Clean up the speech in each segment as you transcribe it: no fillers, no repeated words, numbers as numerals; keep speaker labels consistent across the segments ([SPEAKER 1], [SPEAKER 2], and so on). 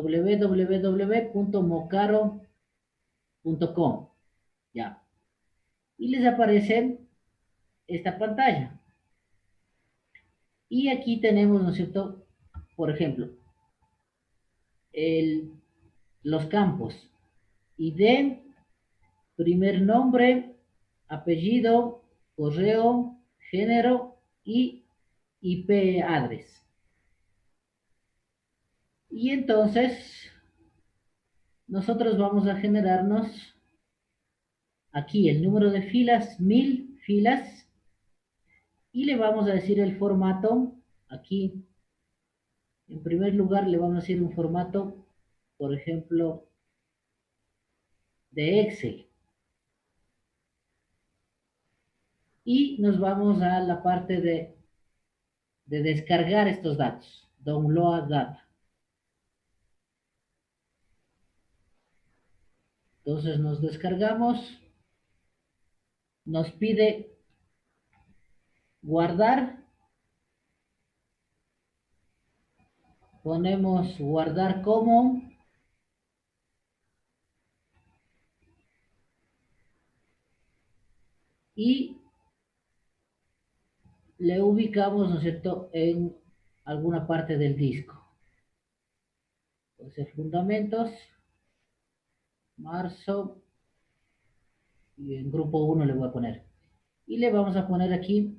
[SPEAKER 1] www.mocaro.com. Ya. Y les aparece esta pantalla. Y aquí tenemos, ¿no es cierto? Por ejemplo, los campos. ID, primer nombre, apellido, correo, género y IP address. Y entonces nosotros vamos a generarnos aquí el número de filas, 1000 filas, y le vamos a decir el formato. Aquí, en primer lugar, le vamos a decir un formato, por ejemplo, de Excel. Y nos vamos a la parte de descargar estos datos. Download data. Entonces nos descargamos. Nos pide guardar. Ponemos guardar como. Y le ubicamos, ¿no es cierto?, en alguna parte del disco. Entonces, fundamentos, marzo, y en grupo 1 le voy a poner. Y le vamos a poner aquí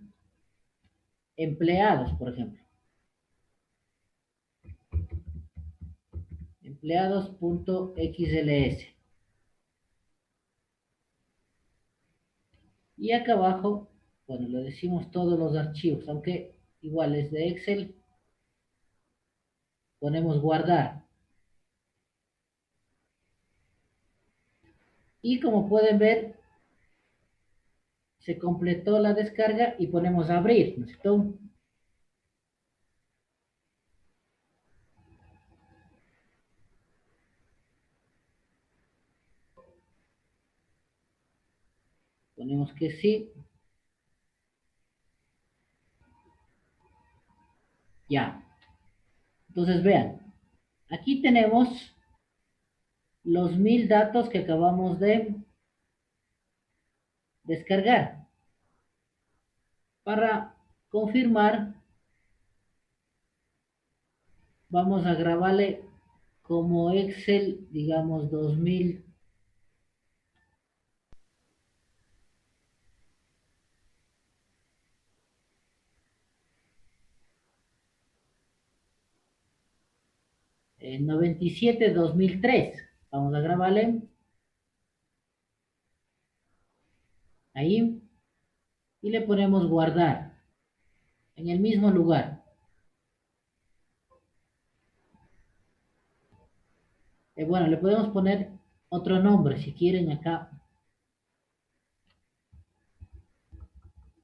[SPEAKER 1] empleados, por ejemplo. Empleados.xls. Y acá abajo, bueno, le decimos todos los archivos, aunque igual es de Excel, ponemos guardar. Y como pueden ver, se completó la descarga y ponemos abrir, ¿no es cierto? Ponemos que sí. Ya. Entonces vean, aquí tenemos los 1000 datos que acabamos de descargar. Para confirmar, vamos a grabarle como Excel, digamos 2000. En 97-2003. Vamos a grabarle ahí y le ponemos guardar en el mismo lugar. Bueno, le podemos poner otro nombre si quieren acá.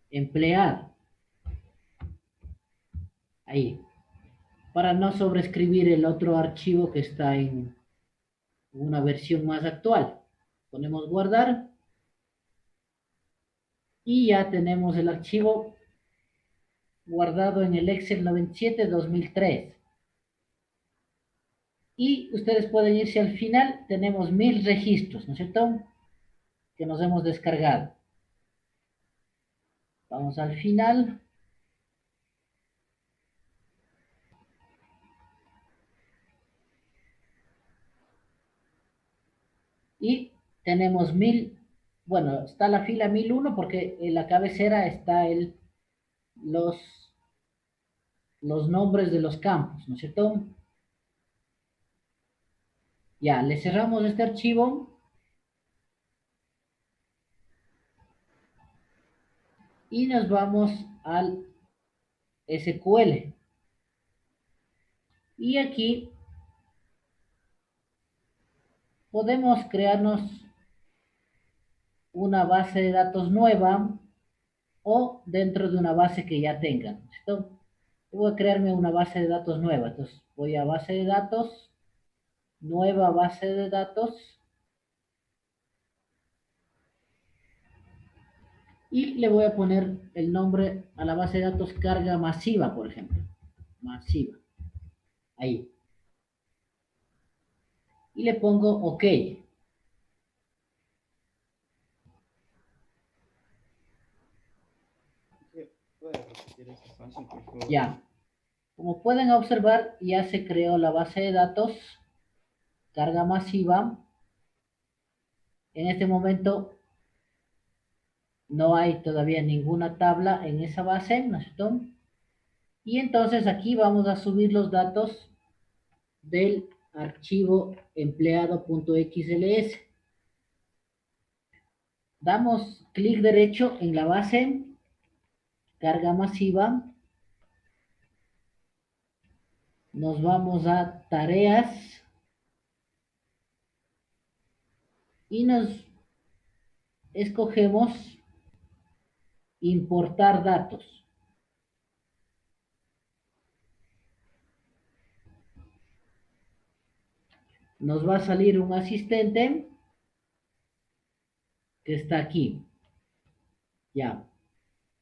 [SPEAKER 1] Empleado. Ahí. Para no sobreescribir el otro archivo que está en una versión más actual. Ponemos guardar y ya tenemos el archivo guardado en el Excel 97-2003. Y ustedes pueden irse al final, tenemos 1000 registros, ¿no es cierto?, que nos hemos descargado. Vamos al final. Y tenemos 1000, bueno, está la fila 1001 porque en la cabecera está los, los nombres de los campos, ¿no es cierto? Ya, le cerramos este archivo y nos vamos al SQL. Y aquí podemos crearnos una base de datos nueva o dentro de una base que ya tengan. ¿Listo? Voy a crearme una base de datos nueva. Entonces voy a base de datos, nueva base de datos. Y le voy a poner el nombre a la base de datos carga masiva, por ejemplo. Masiva. Ahí. y le pongo OK.
[SPEAKER 2] ¿Puede repetir esa fase, por favor?
[SPEAKER 1] Ya. Como pueden observar, ya se creó la base de datos, carga masiva. En este momento no hay todavía ninguna tabla en esa base, ¿no es cierto? Y entonces aquí vamos a subir los datos del archivo empleado.xls. Damos clic derecho en la base, carga masiva, nos vamos a tareas y nos escogemos importar datos. Nos va a salir un asistente que está aquí. Ya.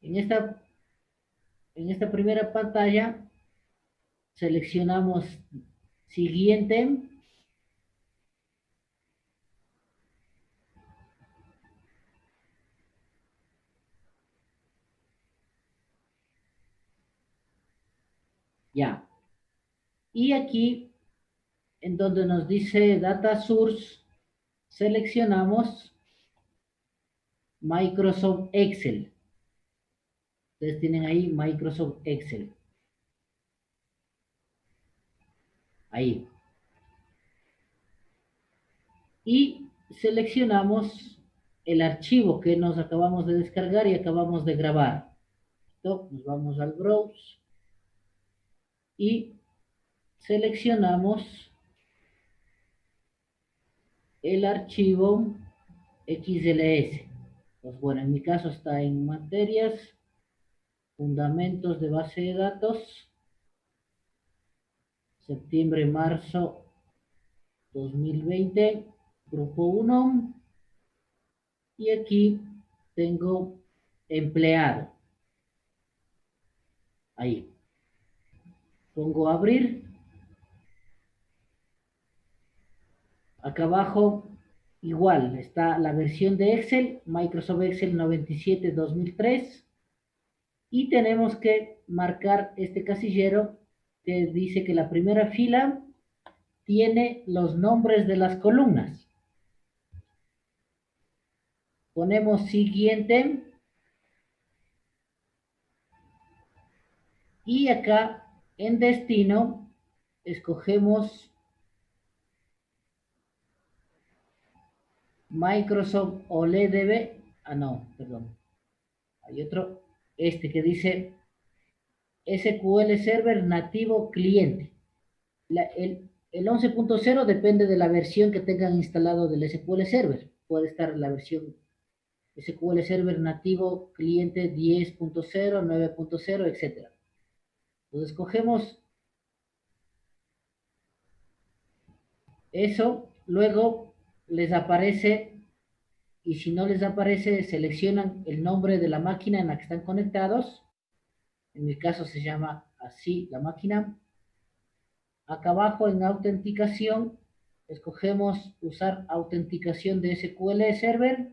[SPEAKER 1] En esta primera pantalla seleccionamos siguiente. Ya. Y aquí, en donde nos dice Data Source, seleccionamos Microsoft Excel. Ustedes tienen ahí Microsoft Excel. Ahí. Y seleccionamos el archivo que nos acabamos de descargar y acabamos de grabar. Nos vamos al Browse y seleccionamos el archivo XLS. Pues bueno, en mi caso está en materias, fundamentos de base de datos, septiembre-marzo 2020, grupo 1, y aquí tengo empleado. Ahí. Pongo abrir. Acá abajo igual está la versión de Excel, Microsoft Excel 97-2003. Y tenemos que marcar este casillero que dice que la primera fila tiene los nombres de las columnas. Ponemos siguiente. Y acá en destino escogemos Microsoft OLED. Ah, no, perdón. Hay otro, este que dice SQL Server nativo cliente. El 11.0 depende de la versión que tengan instalado del SQL Server. Puede estar la versión SQL Server nativo cliente 10.0, 9.0, etc. Entonces escogemos eso, luego les aparece, y si no les aparece, seleccionan el nombre de la máquina en la que están conectados. En mi caso se llama así la máquina. Acá abajo en autenticación, escogemos usar autenticación de SQL Server.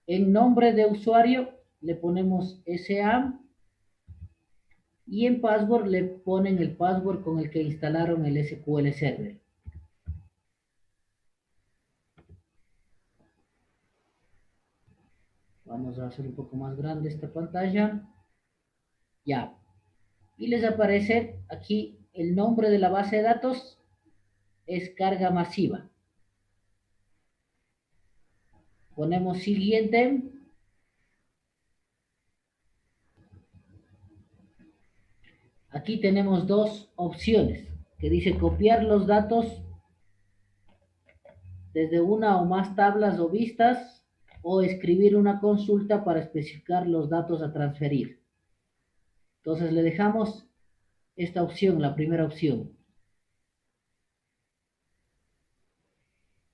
[SPEAKER 1] En nombre de usuario le ponemos SA y en password le ponen el password con el que instalaron el SQL Server. Vamos a hacer un poco más grande esta pantalla. Ya. Y les aparece aquí el nombre de la base de datos, es carga masiva. Ponemos siguiente. Aquí tenemos dos opciones que dice copiar los datos desde una o más tablas o vistas o escribir una consulta para especificar los datos a transferir. Entonces le dejamos esta opción, la primera opción.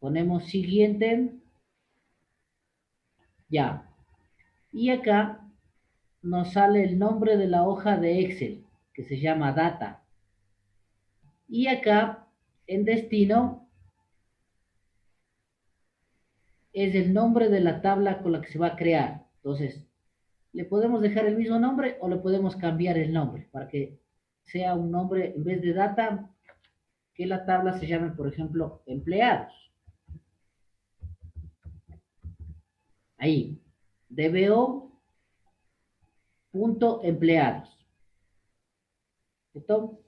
[SPEAKER 1] Ponemos siguiente. Ya. Y acá nos sale el nombre de la hoja de Excel, que se llama Data. Y acá en destino es el nombre de la tabla con la que se va a crear. Entonces, le podemos dejar el mismo nombre o le podemos cambiar el nombre para que sea un nombre en vez de data, que la tabla se llame, por ejemplo, empleados. Ahí, DBO punto empleados. ¿Listo?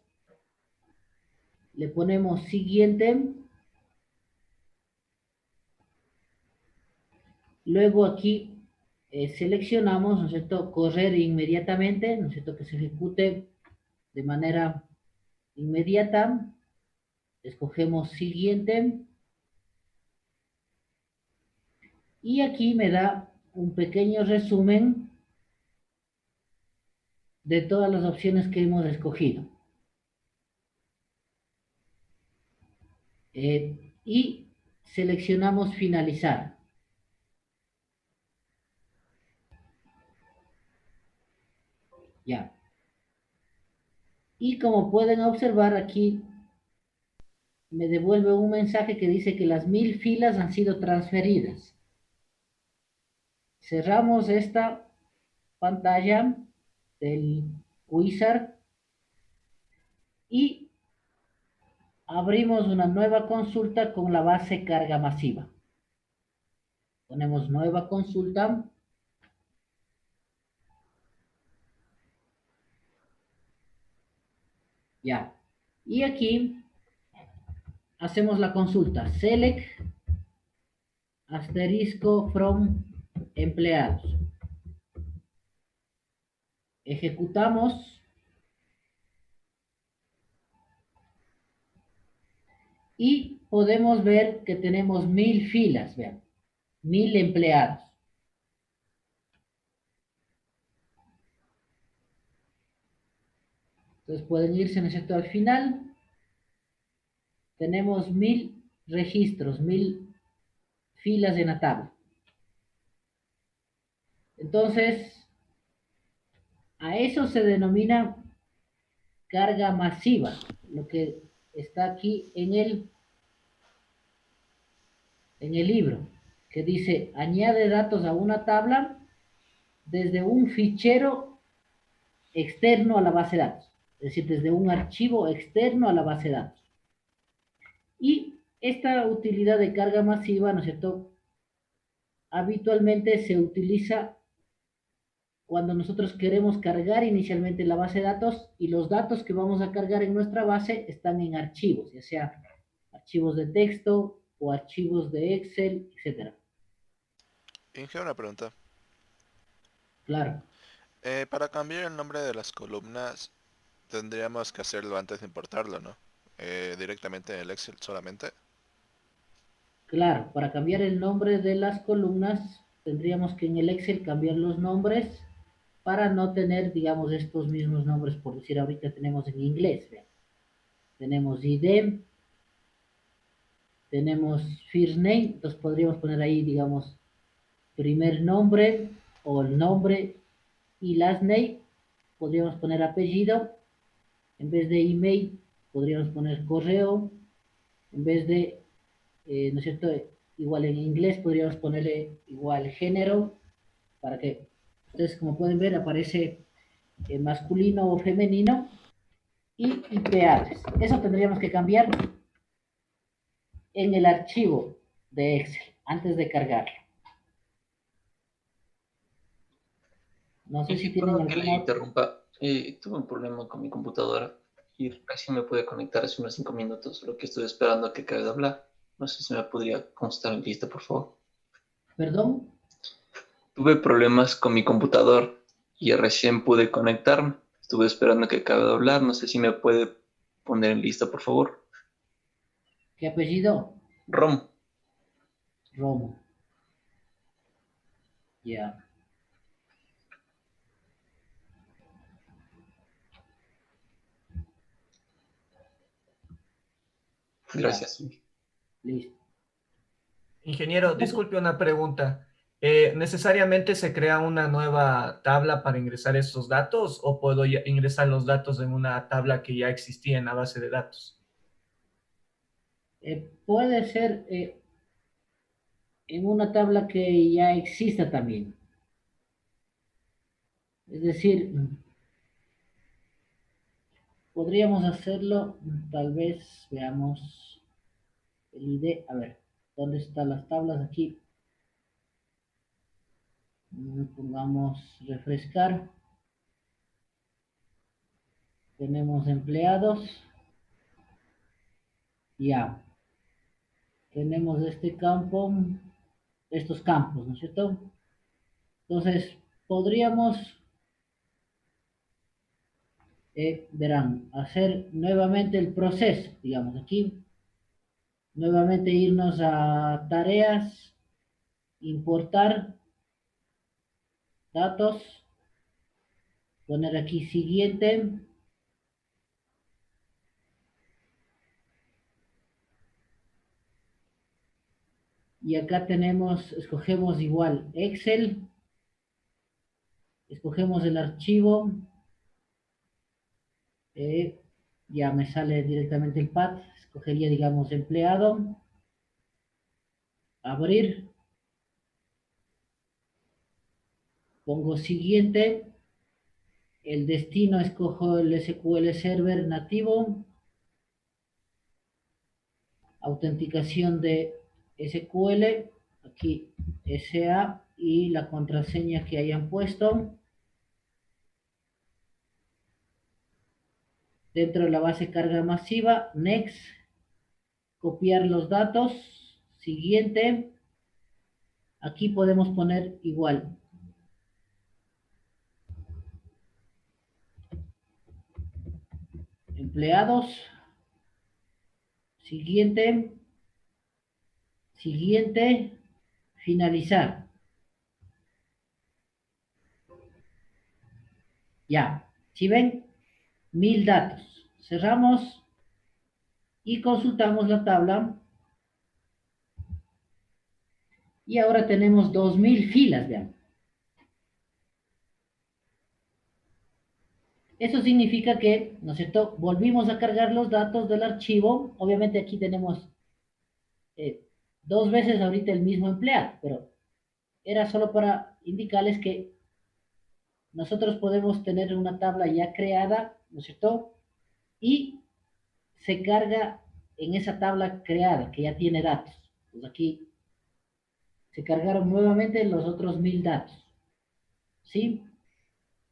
[SPEAKER 1] Le ponemos siguiente. Luego aquí seleccionamos, ¿no es cierto?, correr inmediatamente, ¿no es cierto?, que se ejecute de manera inmediata. Escogemos siguiente. Y aquí me da un pequeño resumen de todas las opciones que hemos escogido. Y seleccionamos finalizar. Ya. Y como pueden observar aquí, me devuelve un mensaje que dice que las 1000 filas han sido transferidas. Cerramos esta pantalla del wizard y abrimos una nueva consulta con la base carga masiva. Ponemos nueva consulta. Ya. Y aquí hacemos la consulta. Select asterisco from empleados. Ejecutamos y podemos ver que tenemos 1000 filas, vean, 1000 empleados. Entonces pueden irse, ¿no es cierto?, al final. Tenemos 1000 registros, 1000 filas en la tabla. Entonces, a eso se denomina carga masiva, lo que está aquí en el libro, que dice, añade datos a una tabla desde un fichero externo a la base de datos, es decir, desde un archivo externo a la base de datos. Y esta utilidad de carga masiva, ¿no es cierto?, habitualmente se utiliza cuando nosotros queremos cargar inicialmente la base de datos y los datos que vamos a cargar en nuestra base están en archivos, ya sea archivos de texto o archivos de Excel, etcétera.
[SPEAKER 3] Inge, una pregunta.
[SPEAKER 1] Claro,
[SPEAKER 3] Para cambiar el nombre de las columnas, tendríamos que hacerlo antes de importarlo, ¿no? Directamente en el Excel solamente.
[SPEAKER 1] claro, para cambiar el nombre de las columnas tendríamos que en el Excel cambiar los nombres para no tener, digamos, estos mismos nombres, por decir, ahorita tenemos en inglés, vean. Tenemos ID, tenemos first name, entonces podríamos poner ahí, digamos, primer nombre o el nombre y last name, podríamos poner apellido, en vez de email podríamos poner correo, en vez de, ¿no es cierto? Igual en inglés podríamos ponerle igual género, para que ustedes como pueden ver aparece masculino o femenino y IP address. Eso tendríamos que cambiar en el archivo de Excel antes de cargarlo. No sé si
[SPEAKER 4] Y
[SPEAKER 1] tienen
[SPEAKER 4] perdón que le
[SPEAKER 1] alguna...
[SPEAKER 4] interrumpa. Tuve un problema con mi computadora y recién me pude conectar hace unos 5 minutos, lo que estoy esperando a que acabe de hablar. No sé si me podría constar en lista, por favor.
[SPEAKER 1] Perdón,
[SPEAKER 4] Tuve problemas con mi computador y recién pude conectarme. Estuve esperando a que acabe de hablar. No sé si me puede poner en lista, por favor.
[SPEAKER 1] ¿qué apellido?
[SPEAKER 4] Rom.
[SPEAKER 1] Romo. Ya. Ya,
[SPEAKER 4] Gracias.
[SPEAKER 1] listo.
[SPEAKER 5] Ingeniero, disculpe una pregunta. ¿Necesariamente se crea una nueva tabla para ingresar estos datos o puedo ingresar los datos en una tabla que ya existía en la base de datos?
[SPEAKER 1] Puede ser en una tabla que ya exista también. Es decir, podríamos hacerlo, tal vez, veamos el ID, a ver, ¿dónde están las tablas aquí? Pongamos refrescar. Tenemos empleados. Ya. Tenemos este campo, estos campos, ¿no es cierto? Entonces, podríamos, verán, hacer nuevamente el proceso, digamos, aquí, nuevamente irnos a tareas, importar datos, poner aquí siguiente, y acá tenemos, escogemos igual Excel, escogemos el archivo, eh, ya me sale directamente el path, escogería, digamos, empleado, abrir, pongo siguiente, el destino escojo el SQL Server nativo, autenticación de SQL, aquí SA y la contraseña que hayan puesto. Dentro de la base carga masiva, next, copiar los datos, siguiente, aquí podemos poner igual. Empleados, siguiente, siguiente, finalizar. Ya, si ven, 1000 datos. Cerramos y consultamos la tabla. Y ahora tenemos 2000 filas, vean. Eso significa que, ¿no es cierto? Volvimos a cargar los datos del archivo. Obviamente aquí tenemos eh, dos veces ahorita el mismo empleado, pero era solo para indicarles que nosotros podemos tener una tabla ya creada, ¿no es cierto? Y se carga en esa tabla creada, que ya tiene datos. Pues aquí se cargaron nuevamente los otros 1000 datos, ¿sí?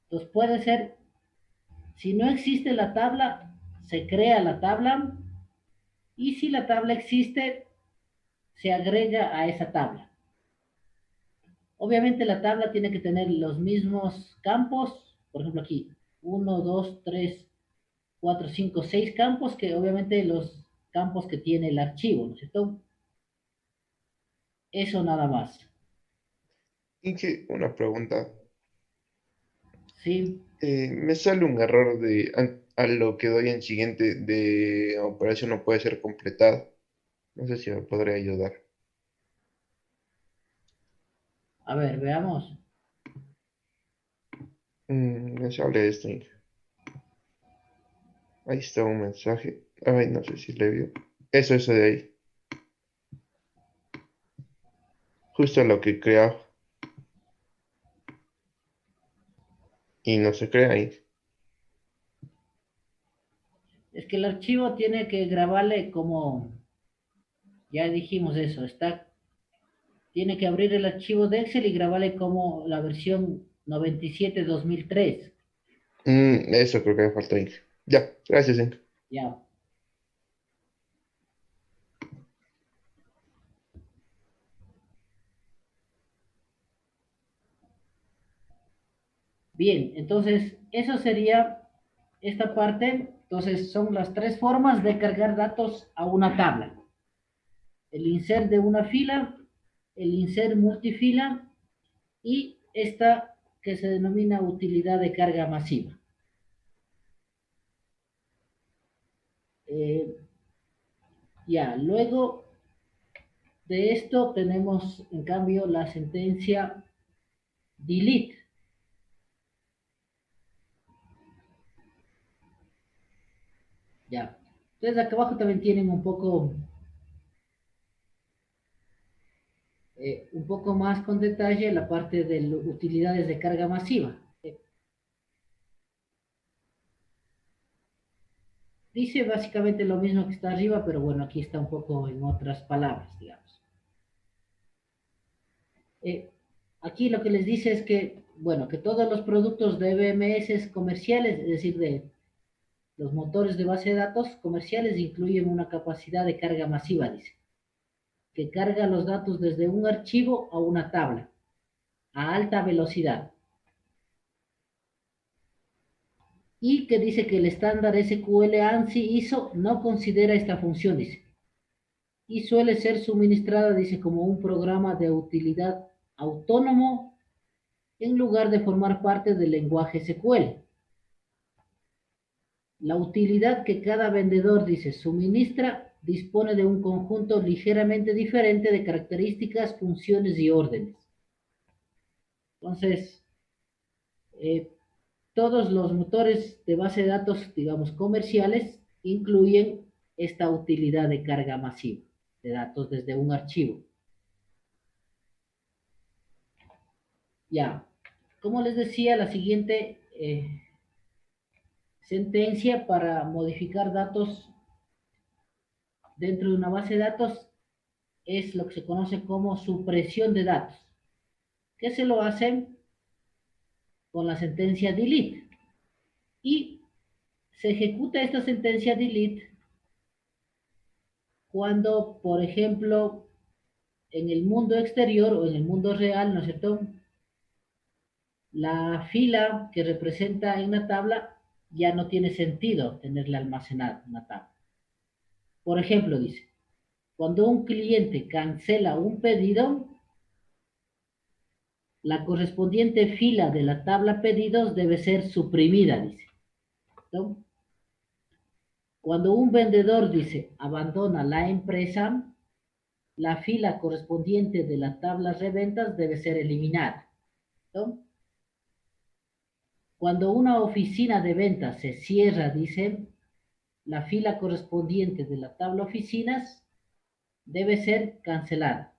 [SPEAKER 1] Entonces puede ser, si no existe la tabla, se crea la tabla, y si la tabla existe, se agrega a esa tabla. Obviamente la tabla tiene que tener los mismos campos, por ejemplo aquí, 1, 2, 3, 4, 5, 6 campos, que obviamente los campos que tiene el archivo, ¿no es cierto? Eso nada más,
[SPEAKER 6] Inge, una pregunta.
[SPEAKER 1] ¿sí?
[SPEAKER 6] Me sale un error a lo que doy en siguiente de operación no puede ser completado. No sé si me podría ayudar.
[SPEAKER 1] A ver, veamos.
[SPEAKER 6] Me sale esto, Inge. Ahí está un mensaje. Ay, no sé si le vio. Eso de ahí. Justo lo que creaba. Y no se crea ahí.
[SPEAKER 1] Es que el archivo tiene que grabarle como, ya dijimos eso, tiene que abrir el archivo de Excel y grabarle como la versión 97-2003.
[SPEAKER 6] Eso creo que me faltó, Inge. Ya, gracias, Inge.
[SPEAKER 1] Ya. Bien, entonces eso sería esta parte. Entonces son las tres formas de cargar datos a una tabla. El insert de una fila, el insert multifila y esta que se denomina utilidad de carga masiva. Eh, ya, luego de esto tenemos en cambio la sentencia delete. Ya. Entonces acá abajo también tienen un poco un poco más con detalle la parte de utilidades de carga masiva. Dice básicamente lo mismo que está arriba, pero bueno, aquí está un poco en otras palabras, digamos. Aquí lo que les dice es que, bueno, que todos los productos de BMS comerciales, es decir, de los motores de base de datos comerciales, incluyen una capacidad de carga masiva, dice, que carga los datos desde un archivo a una tabla, a alta velocidad. Y que dice que el estándar SQL ANSI ISO no considera esta función, dice, y suele ser suministrada, dice, como un programa de utilidad autónomo en lugar de formar parte del lenguaje SQL. La utilidad que cada vendedor, dice, suministra dispone de un conjunto ligeramente diferente de características, funciones y órdenes. Entonces, todos los motores de base de datos, digamos, comerciales, incluyen esta utilidad de carga masiva de datos desde un archivo. Ya, como les decía, la siguiente sentencia para modificar datos dentro de una base de datos es lo que se conoce como supresión de datos, que se lo hacen con la sentencia delete. Y se ejecuta esta sentencia delete cuando, por ejemplo, en el mundo exterior o en el mundo real, ¿no es cierto?, la fila que representa en la tabla ya no tiene sentido tenerla almacenada en la tabla. Por ejemplo, dice, cuando un cliente cancela un pedido, la correspondiente fila de la tabla pedidos debe ser suprimida, dice. ¿No? Cuando un vendedor, dice, abandona la empresa, la fila correspondiente de la tabla reventas debe ser eliminada, ¿no? Cuando una oficina de ventas se cierra, dice, la fila correspondiente de la tabla oficinas debe ser cancelada.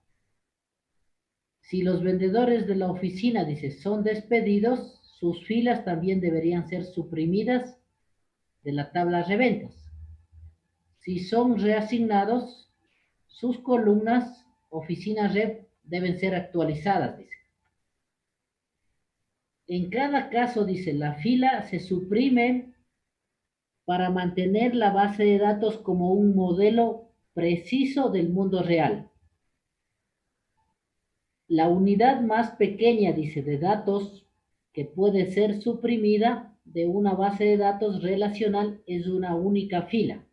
[SPEAKER 1] Si los vendedores de la oficina, dice, son despedidos, sus filas también deberían ser suprimidas de la tabla reventas. Si son reasignados, sus columnas oficina rep deben ser actualizadas, dice. En cada caso, dice, la fila se suprime para mantener la base de datos como un modelo preciso del mundo real. La unidad más pequeña, dice, de datos que puede ser suprimida de una base de datos relacional es una única fila.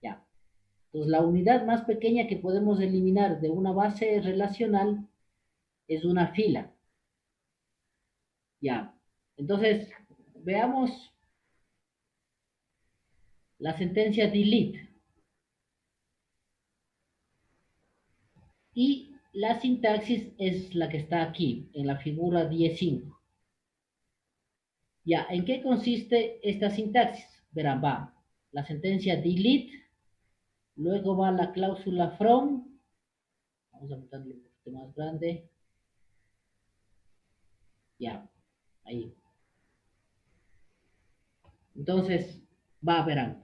[SPEAKER 1] Ya. Entonces, la unidad más pequeña que podemos eliminar de una base relacional es una fila. Ya. Entonces, veamos la sentencia delete. Y la sintaxis es la que está aquí, en la figura 10.5. Ya, ¿en qué consiste esta sintaxis? Verán, va la sentencia delete, luego va la cláusula from, vamos a meterle un poquito más grande, ya, ahí. Entonces, verán,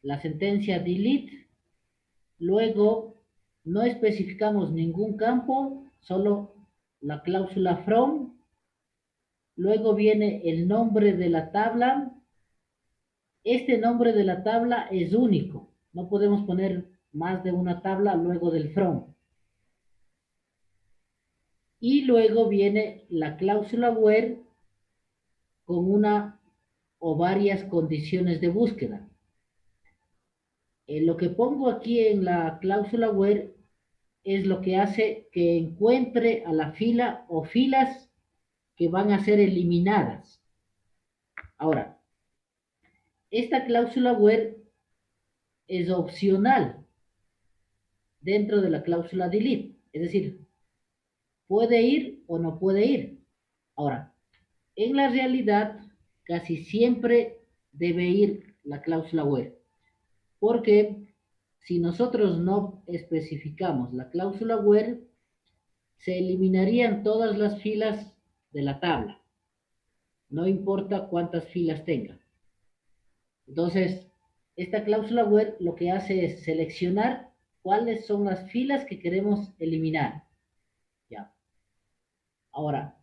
[SPEAKER 1] la sentencia delete, luego no especificamos ningún campo, solo la cláusula from, luego viene el nombre de la tabla. Este nombre de la tabla es único. No podemos poner más de una tabla luego del from. Y luego viene la cláusula where con una o varias condiciones de búsqueda. Lo que pongo aquí en la cláusula where es lo que hace que encuentre a la fila o filas que van a ser eliminadas. Ahora, esta cláusula where es opcional dentro de la cláusula delete. Es decir, puede ir o no puede ir. Ahora, en la realidad, casi siempre debe ir la cláusula where. Porque si nosotros no especificamos la cláusula where, se eliminarían todas las filas de la tabla, no importa cuántas filas tenga. Entonces, esta cláusula where lo que hace es seleccionar cuáles son las filas que queremos eliminar. Ya. Ahora,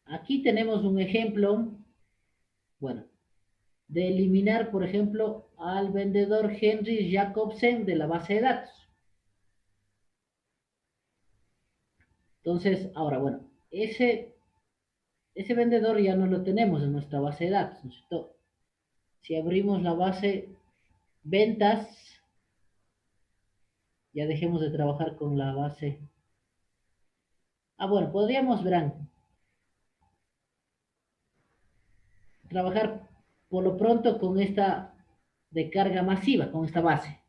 [SPEAKER 1] aquí tenemos un ejemplo, bueno, de eliminar, por ejemplo, al vendedor Henry Jacobsen de la base de datos. Entonces, ahora, bueno, ese vendedor ya no lo tenemos en nuestra base de datos, ¿no es cierto? Si abrimos la base ventas, ya dejemos de trabajar con la base. Bueno, podríamos, verán, trabajar por lo pronto con esta de carga masiva, con esta base.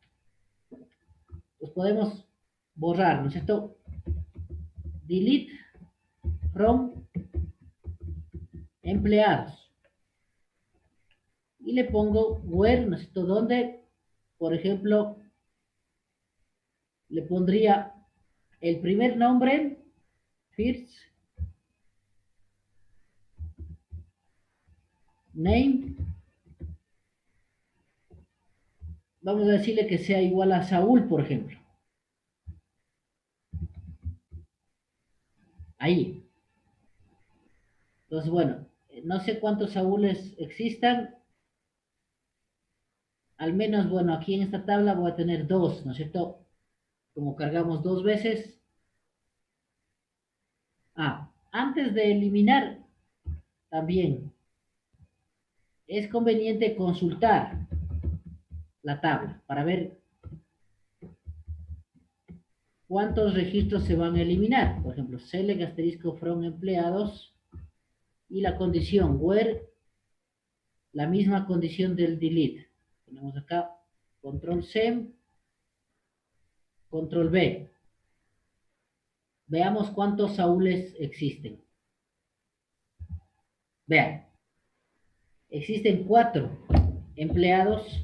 [SPEAKER 1] Pues podemos borrar, ¿no es cierto? Delete from empleados. Y le pongo where, ¿no es cierto? Donde, por ejemplo, le pondría el primer nombre, first name. Vamos a decirle que sea igual a Saúl, por ejemplo. Ahí. Entonces, bueno, no sé cuántos Saúles existan. Al menos, bueno, aquí en esta tabla voy a tener dos, ¿no es cierto? Como cargamos dos veces. Antes de eliminar, también es conveniente consultar la tabla para ver cuántos registros se van a eliminar. Por ejemplo, select asterisco from empleados y la condición where, la misma condición del delete. Tenemos acá control C, control B. Veamos cuántos Saúles existen. Vean, existen 4 empleados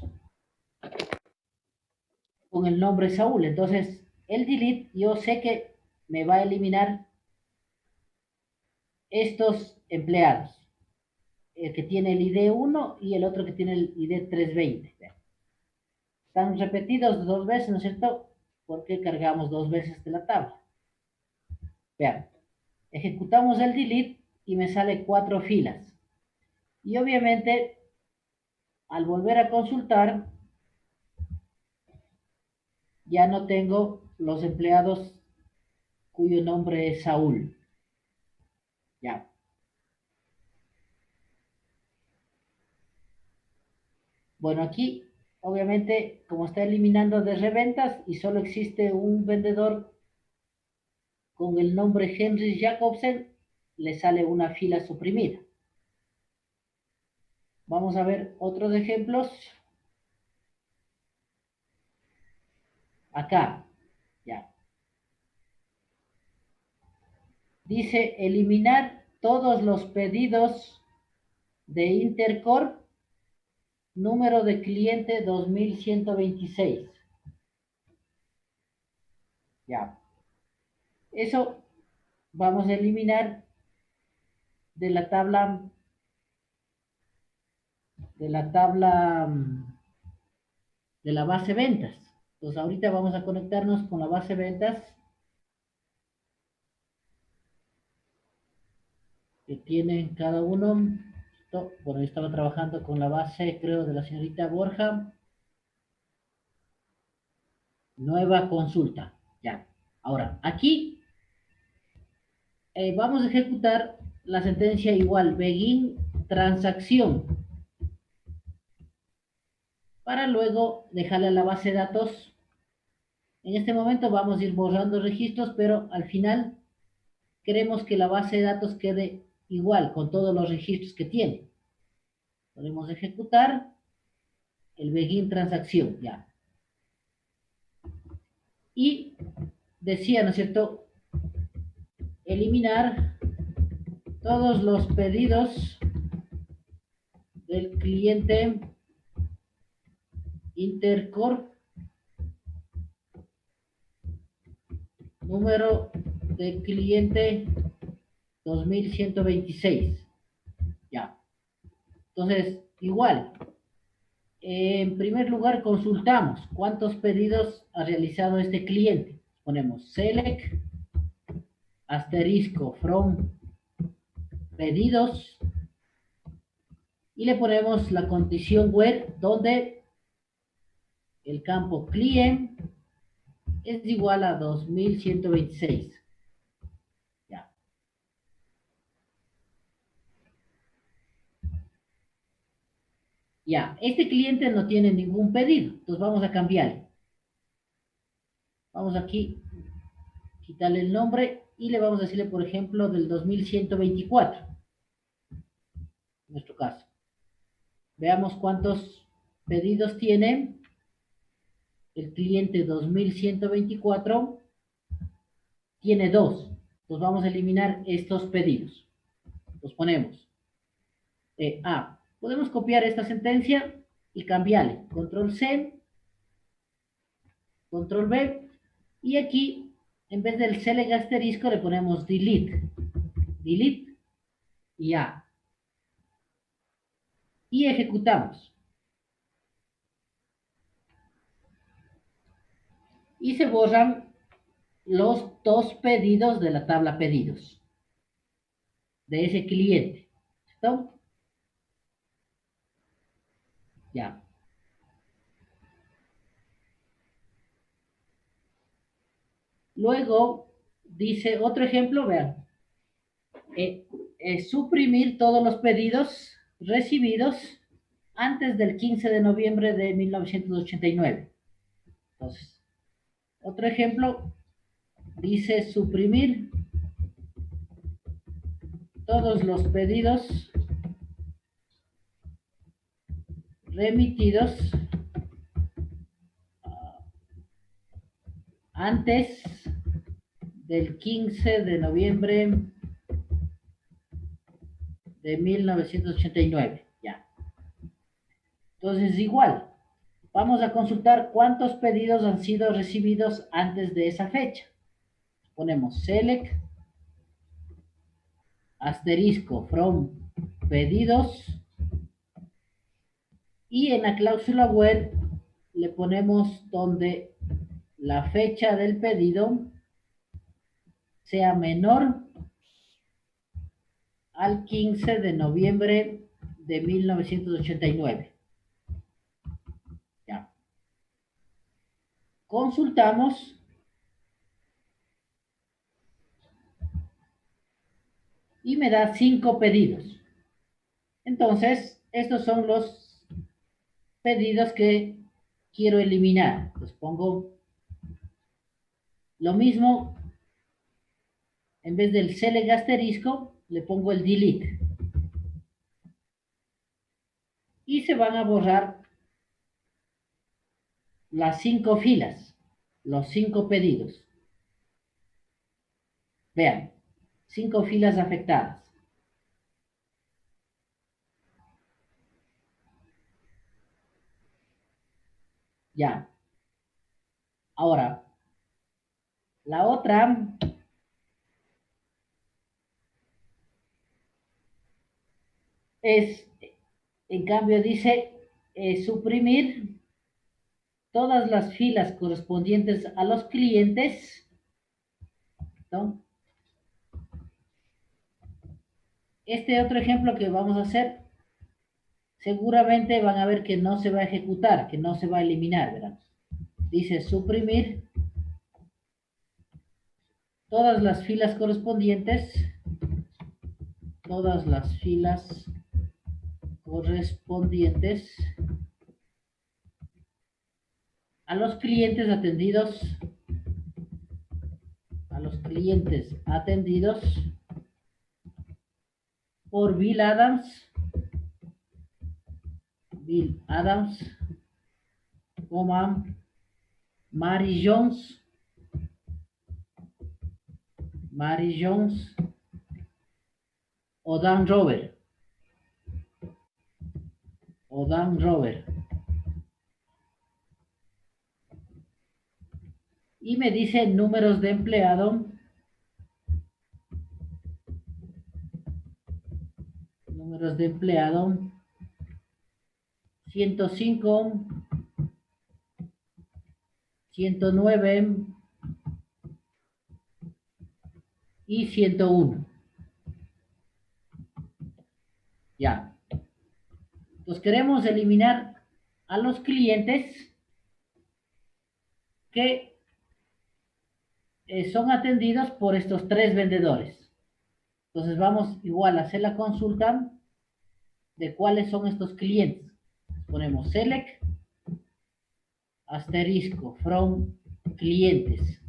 [SPEAKER 1] con el nombre Saúl. Entonces, el delete, yo sé que me va a eliminar estos empleados. El que tiene el ID 1 y el otro que tiene el ID 320. Están repetidos 2 veces, ¿no es cierto? Porque cargamos 2 veces de la tabla. Vean, ejecutamos el delete y me sale 4 filas. Y obviamente, al volver a consultar, ya no tengo los empleados cuyo nombre es Saúl. Ya. Bueno, aquí, obviamente, como está eliminando de reventas y solo existe un vendedor con el nombre Henry Jacobsen, le sale una fila suprimida. Vamos a ver otros ejemplos. Acá, ya. Dice eliminar todos los pedidos de Intercorp, número de cliente 2126. Ya. Eso vamos a eliminar de la tabla de la base ventas. Entonces ahorita vamos a conectarnos con la base ventas que tienen cada uno. Bueno, yo estaba trabajando con la base, creo, de la señorita Borja. Nueva consulta. Ya. Ahora, aquí vamos a ejecutar la sentencia igual, begin transacción, para luego dejarle a la base de datos. En este momento vamos a ir borrando registros, pero al final queremos que la base de datos quede igual con todos los registros que tiene. Podemos ejecutar el begin transacción, ya. Y decía, ¿no es cierto? Eliminar todos los pedidos del cliente Intercorp número de cliente 2126. Ya. Entonces, igual. En primer lugar, consultamos cuántos pedidos ha realizado este cliente. Ponemos select, asterisco, from pedidos y le ponemos la condición where donde el campo client es igual a 2126. Ya. Ya, este cliente no tiene ningún pedido, entonces vamos a cambiarle. Vamos aquí, quitarle el nombre y le vamos a decirle, por ejemplo, del 2124. En nuestro caso. Veamos cuántos pedidos tiene el cliente 2124. Tiene 2. Entonces vamos a eliminar estos pedidos. Los ponemos. Podemos copiar esta sentencia y cambiarle. Control C, Control V. Y aquí, en vez del select asterisco, le ponemos delete. Delete y A. Y ejecutamos. Y se borran los 2 pedidos de la tabla pedidos de ese cliente. ¿Listo? Ya. Luego dice otro ejemplo, vean. Suprimir todos los pedidos recibidos antes del 15 de noviembre de 1989. Entonces, otro ejemplo dice suprimir todos los pedidos remitidos antes del 15 de noviembre de 1989. Ya. Entonces, igual, vamos a consultar cuántos pedidos han sido recibidos antes de esa fecha. Ponemos select, asterisco, from pedidos, y en la cláusula where le ponemos donde la fecha del pedido sea menor al 15 de noviembre de 1989. Ya. Consultamos y me da 5 pedidos. Entonces, estos son los pedidos que quiero eliminar. Pues pongo lo mismo, en vez del select asterisco, le pongo el delete. Y se van a borrar las 5 filas, los 5 pedidos. Vean, 5 filas afectadas. Ya. Ahora, la otra es, en cambio, dice suprimir todas las filas correspondientes a los clientes, ¿no? Este otro ejemplo que vamos a hacer, seguramente van a ver que no se va a ejecutar, que no se va a eliminar, ¿verdad? Dice suprimir todas las filas correspondientes a los clientes atendidos por Bill Adams, Mary Jones, o Dan Rover. y me dice números de empleado. Números de empleado. 105, 109 y 101. Ya. Entonces queremos eliminar a los clientes que son atendidos por estos tres vendedores. Entonces vamos igual a hacer la consulta de cuáles son estos clientes. Ponemos select asterisco from clientes.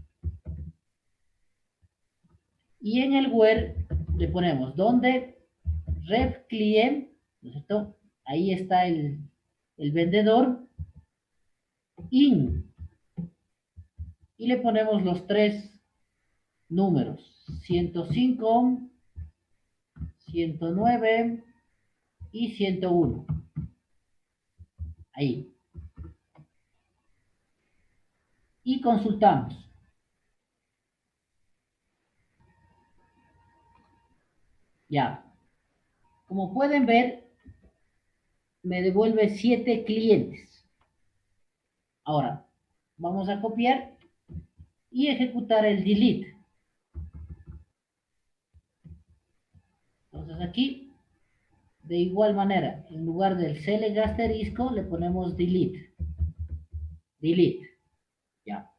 [SPEAKER 1] Y en el where le ponemos donde ref client, ¿no es cierto? Ahí está el vendedor in. Y le ponemos los tres números, 105, 109 y 101. Ahí. Y consultamos. Ya. Como pueden ver, me devuelve 7 clientes. Ahora, vamos a copiar y ejecutar el delete. Entonces aquí, de igual manera, en lugar del select asterisco, le ponemos delete. Delete. Ya.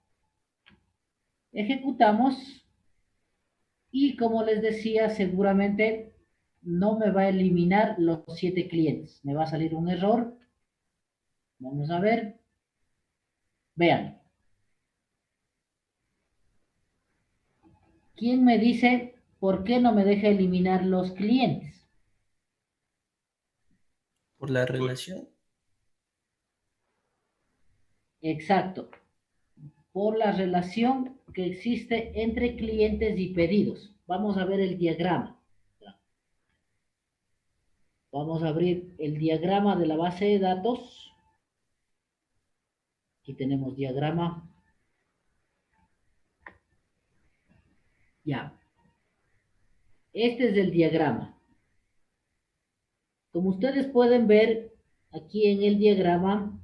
[SPEAKER 1] Ejecutamos y como les decía, seguramente no me va a eliminar los 7 clientes. Me va a salir un error. Vamos a ver. Vean. ¿Quién me dice por qué no me deja eliminar los clientes?
[SPEAKER 7] Por la relación.
[SPEAKER 1] Exacto. Por la relación que existe entre clientes y pedidos. Vamos a ver el diagrama. Vamos a abrir el diagrama de la base de datos. Aquí tenemos diagrama. Ya. Este es el diagrama. Como ustedes pueden ver aquí en el diagrama,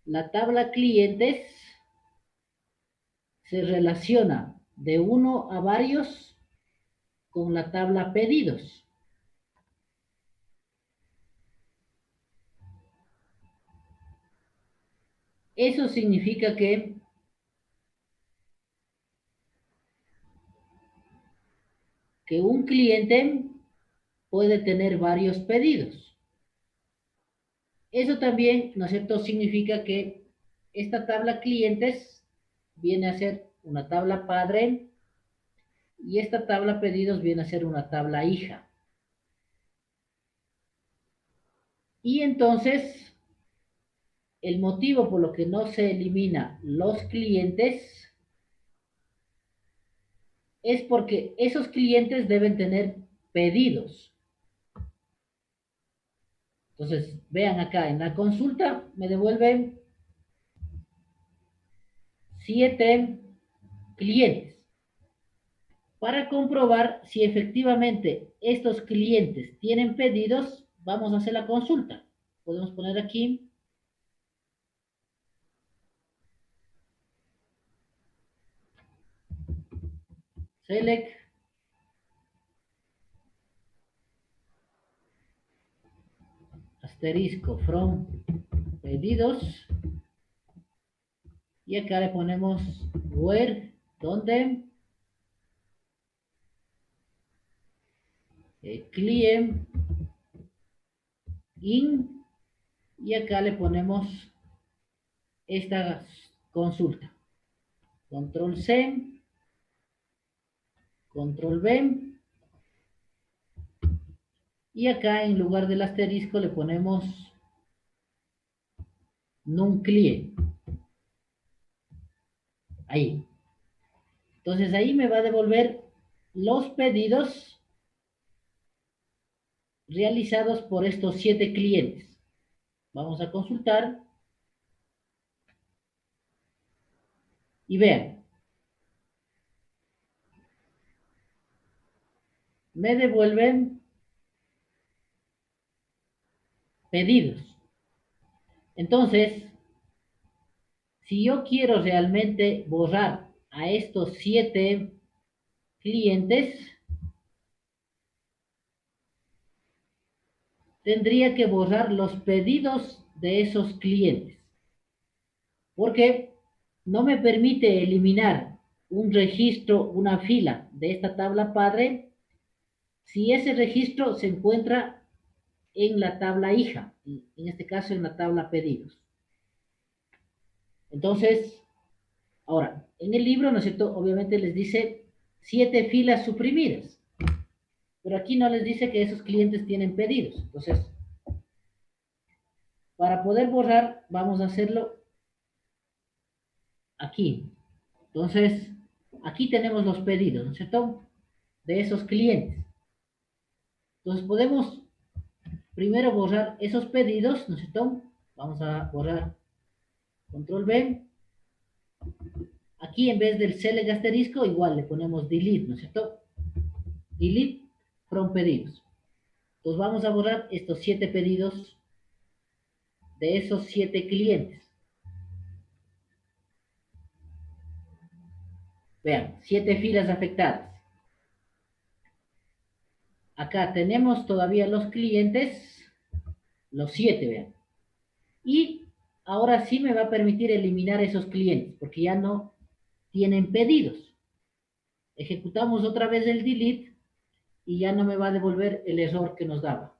[SPEAKER 1] la tabla clientes se relaciona de uno a varios con la tabla pedidos. Eso significa que un cliente puede tener varios pedidos. Eso también, ¿no es cierto?, significa que esta tabla clientes viene a ser una tabla padre y esta tabla pedidos viene a ser una tabla hija. Y entonces, el motivo por lo que no se elimina los clientes es porque esos clientes deben tener pedidos. Entonces, vean acá, en la consulta me devuelven 7 clientes. Para comprobar si efectivamente estos clientes tienen pedidos, vamos a hacer la consulta. Podemos poner aquí select asterisco from pedidos y acá le ponemos where, donde client in y acá le ponemos esta consulta. Control C, Control V y acá en lugar del asterisco le ponemos num client. Ahí. Entonces ahí me va a devolver los pedidos realizados por estos 7 clientes. Vamos a consultar. Y vean, me devuelven pedidos. Entonces, si yo quiero realmente borrar a estos 7 clientes, tendría que borrar los pedidos de esos clientes, porque no me permite eliminar un registro, una fila de esta tabla padre, si ese registro se encuentra en la tabla hija, en este caso en la tabla pedidos. Entonces, ahora, en el libro, ¿no es cierto? Obviamente les dice 7 filas suprimidas, pero aquí no les dice que esos clientes tienen pedidos. Entonces, para poder borrar, vamos a hacerlo aquí. Entonces, aquí tenemos los pedidos, ¿no es cierto? De esos clientes. Entonces, podemos primero borrar esos pedidos, ¿no es cierto? Vamos a borrar control B. Aquí en vez del select asterisco, igual le ponemos delete, ¿no es cierto? Delete from pedidos. Entonces vamos a borrar estos 7 pedidos de esos 7 clientes. Vean, 7 filas afectadas. Acá tenemos todavía los clientes, los 7, vean. Y ahora sí me va a permitir eliminar esos clientes, porque ya no tienen pedidos. Ejecutamos otra vez el delete y ya no me va a devolver el error que nos daba.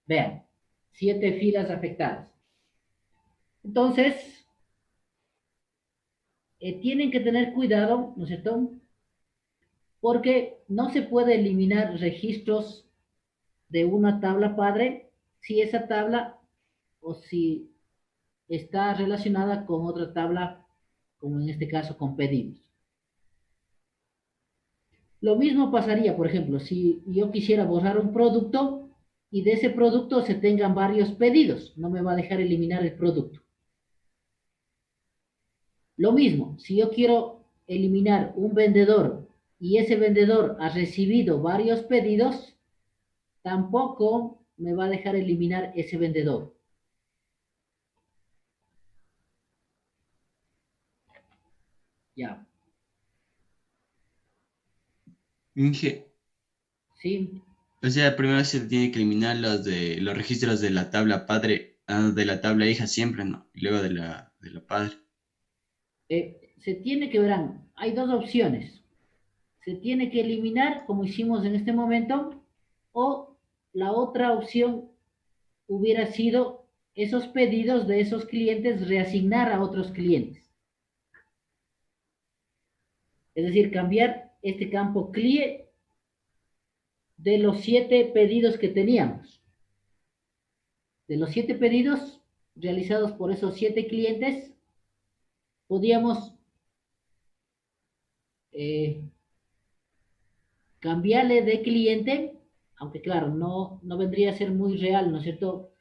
[SPEAKER 1] Vean, 7 filas afectadas. Entonces, tienen que tener cuidado, ¿no es cierto? Porque no se puede eliminar registros de una tabla padre si esa tabla o si está relacionada con otra tabla, como en este caso con pedidos. Lo mismo pasaría, por ejemplo, si yo quisiera borrar un producto y de ese producto se tengan varios pedidos, no me va a dejar eliminar el producto. Lo mismo, si yo quiero eliminar un vendedor y ese vendedor ha recibido varios pedidos, tampoco me va a dejar eliminar ese vendedor. Ya,
[SPEAKER 7] Inge,
[SPEAKER 1] ¿sí?
[SPEAKER 7] o sea, primero se tiene que eliminar los registros de la tabla padre, de la tabla hija siempre, ¿no? Y luego de la padre.
[SPEAKER 1] Se tiene que, verán, hay dos opciones. Se tiene que eliminar, como hicimos en este momento, o la otra opción hubiera sido esos pedidos de esos clientes reasignar a otros clientes. Es decir, cambiar este campo CLIE de los 7 pedidos que teníamos. De los 7 pedidos realizados por esos 7 clientes, podíamos cambiarle de cliente, aunque claro, no vendría a ser muy real, ¿no es cierto?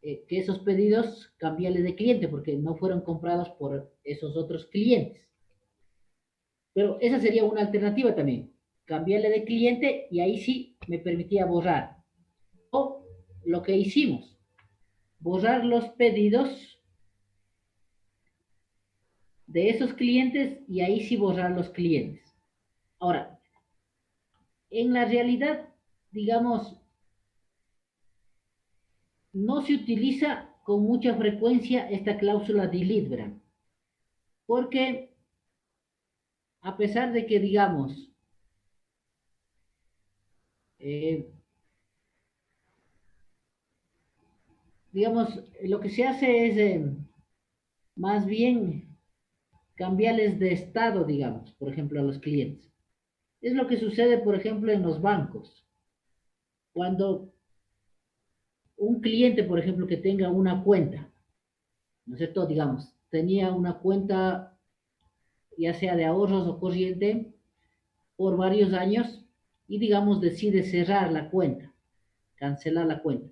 [SPEAKER 1] Que esos pedidos cambiarle de cliente porque no fueron comprados por esos otros clientes. Pero esa sería una alternativa también, cambiarle de cliente y ahí sí me permitía borrar. O lo que hicimos, borrar los pedidos de esos clientes y ahí sí borrar los clientes. Ahora, en la realidad, digamos, no se utiliza con mucha frecuencia esta cláusula delete, ¿verdad? Porque a pesar de que, eh, digamos, lo que se hace es más bien cambiarles de estado, digamos, por ejemplo, a los clientes. Es lo que sucede, por ejemplo, en los bancos. Cuando un cliente, por ejemplo, que tenga una cuenta, ¿no es cierto? Digamos, tenía una cuenta, ya sea de ahorros o corriente, por varios años y, digamos, decide cerrar la cuenta, cancelar la cuenta.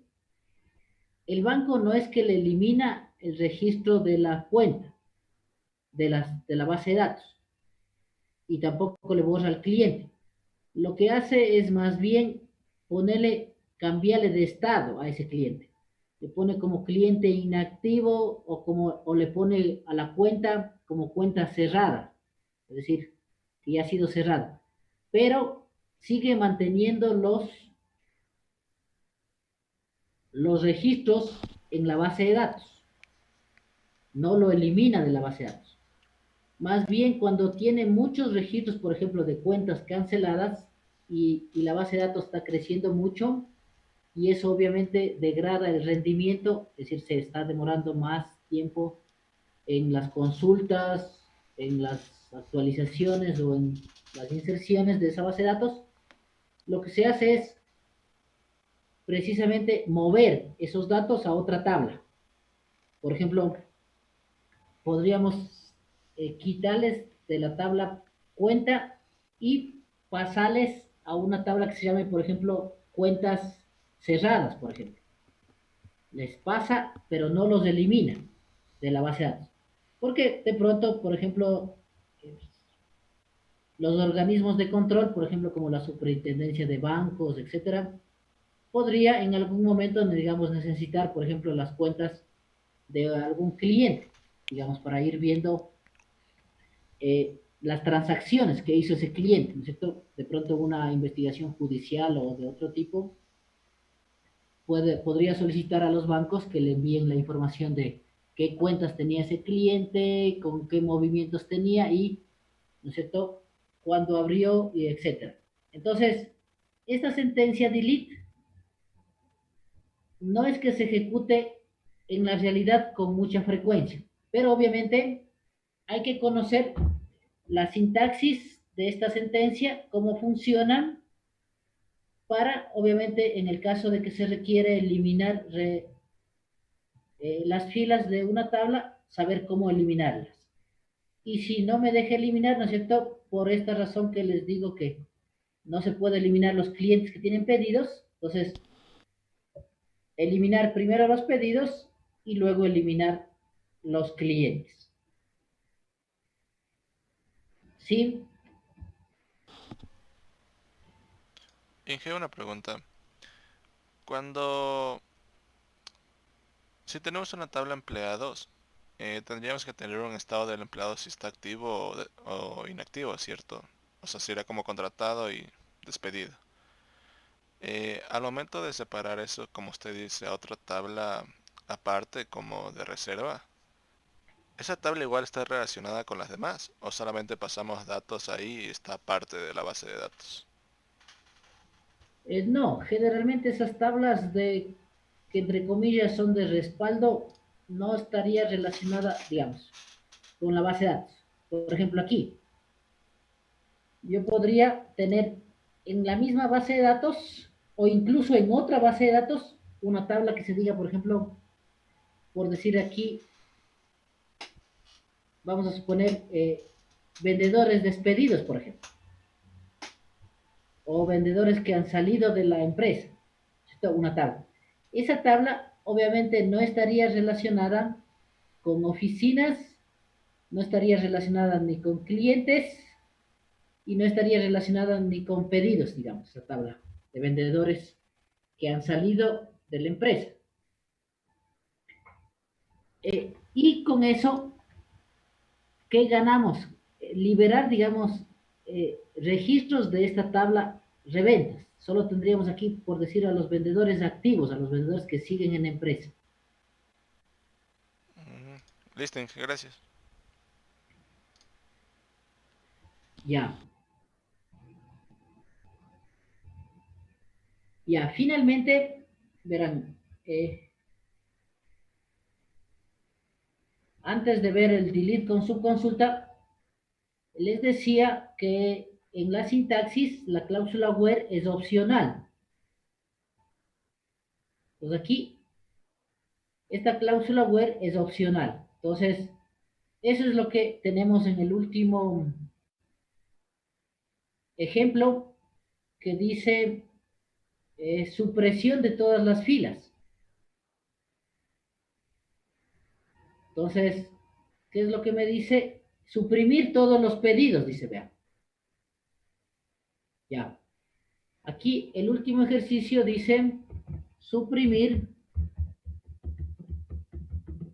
[SPEAKER 1] El banco no es que le elimina el registro de la cuenta, de la base de datos y tampoco le borra al cliente. Lo que hace es más bien cambiarle de estado a ese cliente. Le pone como cliente inactivo o le pone a la cuenta como cuenta cerrada, es decir, que ya ha sido cerrada, pero sigue manteniendo los registros en la base de datos, no lo elimina de la base de datos. Más bien cuando tiene muchos registros, por ejemplo, de cuentas canceladas y la base de datos está creciendo mucho y eso obviamente degrada el rendimiento, es decir, se está demorando más tiempo en las consultas, en las actualizaciones o en las inserciones de esa base de datos. Lo que se hace es precisamente mover esos datos a otra tabla. Por ejemplo, podríamos quitarles de la tabla cuenta y pasarles a una tabla que se llame, por ejemplo, cuentas cerradas, por ejemplo. Les pasa, pero no los elimina de la base de datos. Porque de pronto, por ejemplo, los organismos de control, por ejemplo, como la superintendencia de bancos, etcétera, podría en algún momento, digamos, necesitar, por ejemplo, las cuentas de algún cliente, digamos, para ir viendo las transacciones que hizo ese cliente, ¿no es cierto? De pronto una investigación judicial o de otro tipo, podría solicitar a los bancos que le envíen la información de qué cuentas tenía ese cliente, con qué movimientos tenía y, ¿no es cierto?, cuándo abrió, y etcétera. Entonces, esta sentencia delete no es que se ejecute en la realidad con mucha frecuencia, pero obviamente hay que conocer la sintaxis de esta sentencia, cómo funcionan, para, obviamente, en el caso de que se requiere eliminar las filas de una tabla, saber cómo eliminarlas. Y si no me deja eliminar, ¿no es cierto? Por esta razón que les digo que no se puede eliminar los clientes que tienen pedidos, entonces eliminar primero los pedidos y luego eliminar los clientes. ¿Sí?
[SPEAKER 3] Inge, una pregunta. Cuando... Si tenemos una tabla de empleados, tendríamos que tener un estado del empleado si está activo o inactivo, ¿cierto? O sea, si era como contratado y despedido. Al momento de separar eso, como usted dice, a otra tabla aparte como de reserva, ¿esa tabla igual está relacionada con las demás? ¿O solamente pasamos datos ahí y está parte de la base de datos?
[SPEAKER 1] No, generalmente esas tablas que entre comillas son de respaldo, no estaría relacionada, digamos, con la base de datos. Por ejemplo, aquí, yo podría tener en la misma base de datos o incluso en otra base de datos una tabla que se diga, por ejemplo, por decir aquí, vamos a suponer vendedores despedidos, por ejemplo, o vendedores que han salido de la empresa. Esto es una tabla. Esa tabla obviamente no estaría relacionada con oficinas, no estaría relacionada ni con clientes y no estaría relacionada ni con pedidos, digamos, esa tabla de vendedores que han salido de la empresa. Y con eso, ¿qué ganamos? Liberar, digamos, registros de esta tabla reventas. Solo tendríamos aquí, por decir, a los vendedores activos, a los vendedores que siguen en la empresa.
[SPEAKER 3] Listo, Inge, gracias.
[SPEAKER 1] Ya. Ya, finalmente, verán, antes de ver el delete con su consulta, les decía que en la sintaxis la cláusula where es opcional. Entonces aquí, esta cláusula where es opcional. Entonces, eso es lo que tenemos en el último ejemplo que dice supresión de todas las filas. Entonces, ¿qué es lo que me dice? suprimir todos los pedidos, dice, vean. Ya. Aquí el último ejercicio dice suprimir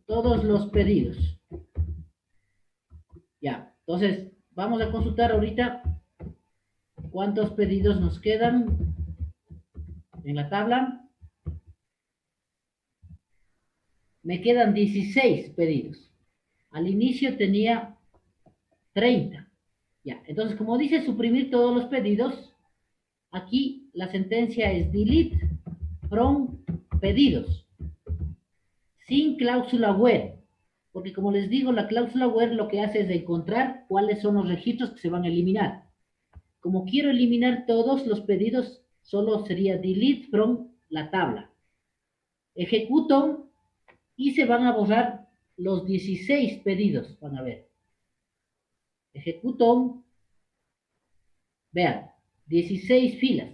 [SPEAKER 1] todos los pedidos. Ya. Entonces, vamos a consultar ahorita cuántos pedidos nos quedan en la tabla. Me quedan 16 pedidos. Al inicio tenía 30. Ya. Entonces, como dice suprimir todos los pedidos, aquí la sentencia es delete from pedidos, sin cláusula where, porque como les digo, la cláusula where lo que hace es encontrar cuáles son los registros que se van a eliminar. Como quiero eliminar todos los pedidos, solo sería delete from la tabla. Ejecuto y se van a borrar los 16 pedidos, van a ver. Ejecuto, vean, 16 filas.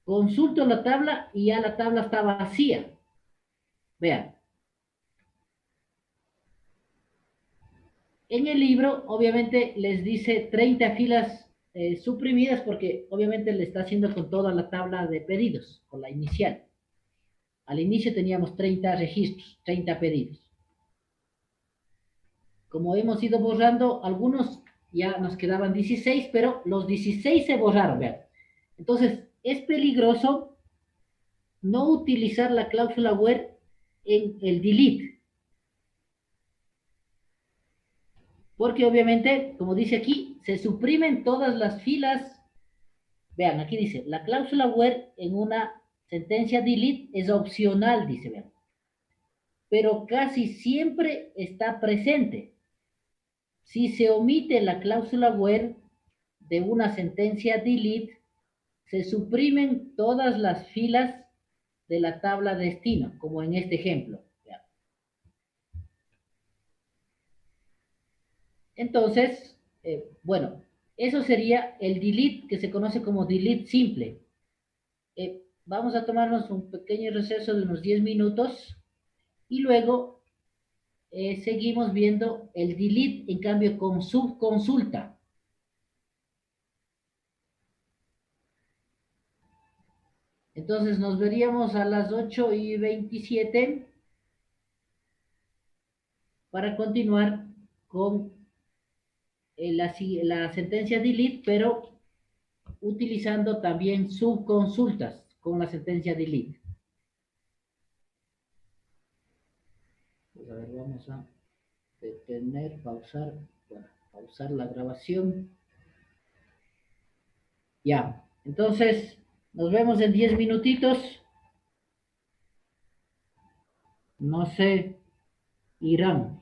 [SPEAKER 1] Consulto la tabla y ya la tabla está vacía. Vean. En el libro, obviamente, les dice 30 filas suprimidas porque obviamente le está haciendo con toda la tabla de pedidos, con la inicial. Al inicio teníamos 30 registros, 30 pedidos. Como hemos ido borrando, algunos ya nos quedaban 16, pero los 16 se borraron, vean. Entonces, es peligroso no utilizar la cláusula where en el delete. Porque obviamente, como dice aquí, se suprimen todas las filas. Vean, aquí dice, la cláusula where en una sentencia delete es opcional, dice, vean. Pero casi siempre está presente. Si se omite la cláusula where de una sentencia delete, se suprimen todas las filas de la tabla destino, como en este ejemplo. Vean. Entonces, bueno, eso sería el delete que se conoce como delete simple. Vamos a tomarnos un pequeño receso de unos 10 minutos y luego seguimos viendo el delete en cambio con subconsulta. Entonces nos veríamos a las 8:27 para continuar con la sentencia delete, pero utilizando también subconsultas con la sentencia delete. Pues a ver, vamos a detener, pausar, bueno, pausar la grabación. Ya, entonces nos vemos en 10 minutitos. No sé, Irán.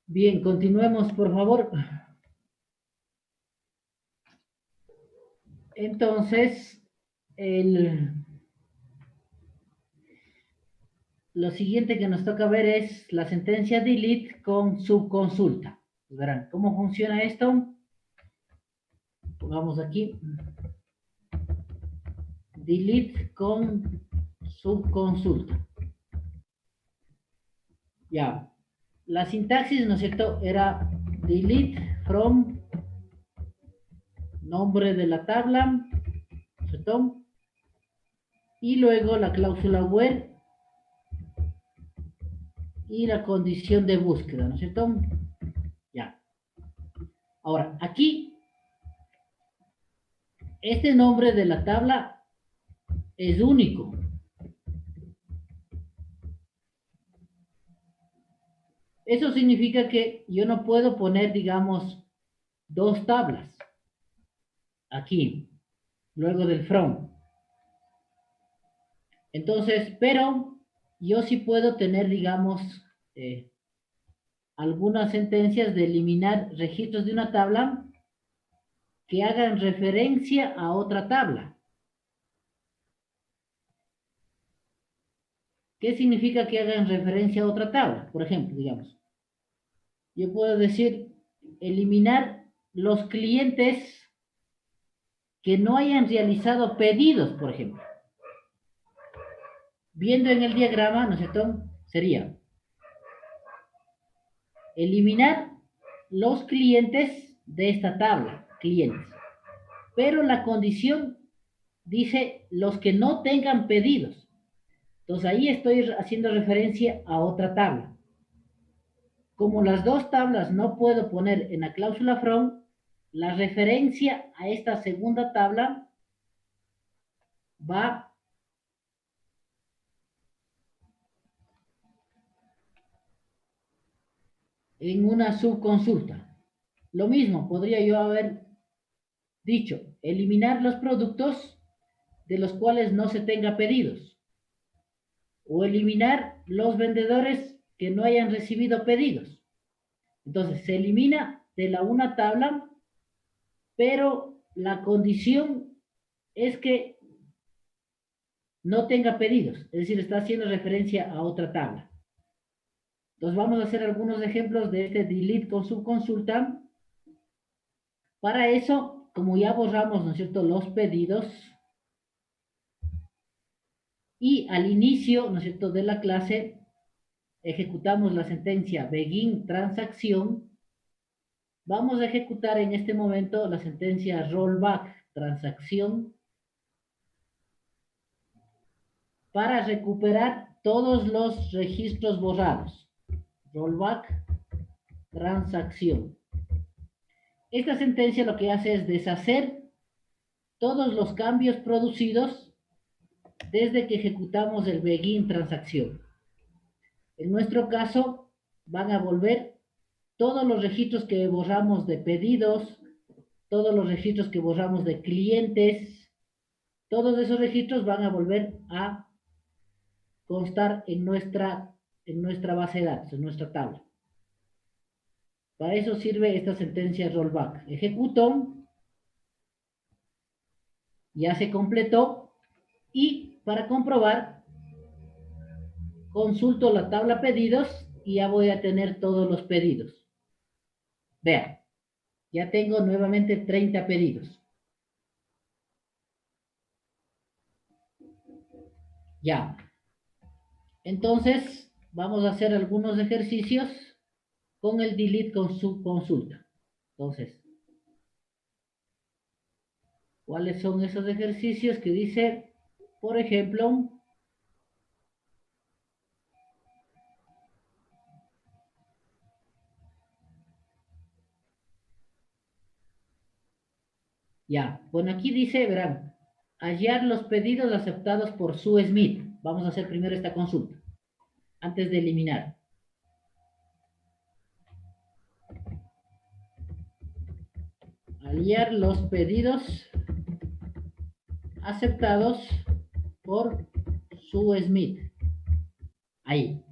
[SPEAKER 1] Bien, continuemos, por favor. Entonces, lo siguiente que nos toca ver es la sentencia delete con subconsulta. Verán, ¿cómo funciona esto? Pongamos aquí. Delete con subconsulta. Ya. La sintaxis, ¿no es cierto? Era delete from nombre de la tabla, ¿no es cierto? Y luego la cláusula where y la condición de búsqueda, ¿no es cierto? Ya. Ahora, aquí, este nombre de la tabla es único. Eso significa que yo no puedo poner, digamos, dos tablas aquí, luego del from. Entonces, pero yo sí puedo tener, digamos, algunas sentencias de eliminar registros de una tabla que hagan referencia a otra tabla. ¿Qué significa que hagan referencia a otra tabla? Por ejemplo, digamos, yo puedo decir eliminar los clientes que no hayan realizado pedidos, por ejemplo. Viendo en el diagrama, ¿no es cierto? Sería eliminar los clientes de esta tabla, clientes. Pero la condición dice los que no tengan pedidos. Entonces ahí estoy haciendo referencia a otra tabla. Como las dos tablas no puedo poner en la cláusula from, la referencia a esta segunda tabla va en una subconsulta. Lo mismo podría yo haber dicho, eliminar los productos de los cuales no se tenga pedidos. O eliminar los vendedores que no hayan recibido pedidos. Entonces se elimina de la una tabla, pero la condición es que no tenga pedidos, es decir, está haciendo referencia a otra tabla. Entonces vamos a hacer algunos ejemplos de este delete con subconsulta. Para eso, como ya borramos, ¿no es cierto?, los pedidos, y al inicio, ¿no es cierto?, de la clase, ejecutamos la sentencia begin transacción, vamos a ejecutar en este momento la sentencia rollback transacción para recuperar todos los registros borrados. Rollback transacción. Esta sentencia lo que hace es deshacer todos los cambios producidos desde que ejecutamos el begin transacción. En nuestro caso, van a volver todos los registros que borramos de pedidos, todos los registros que borramos de clientes, todos esos registros van a volver a constar en nuestra base de datos, en nuestra tabla. Para eso sirve esta sentencia rollback. Ejecuto, ya se completó, y para comprobar, consulto la tabla pedidos y ya voy a tener todos los pedidos. Vean, ya tengo nuevamente 30 pedidos. Ya. Entonces, vamos a hacer algunos ejercicios con el delete con subconsulta. Entonces, ¿cuáles son esos ejercicios que dice, por ejemplo, ya, bueno, aquí dice, verán, hallar los pedidos aceptados por Sue Smith. Vamos a hacer primero esta consulta, antes de eliminar. Hallar los pedidos aceptados por Sue Smith. Ahí.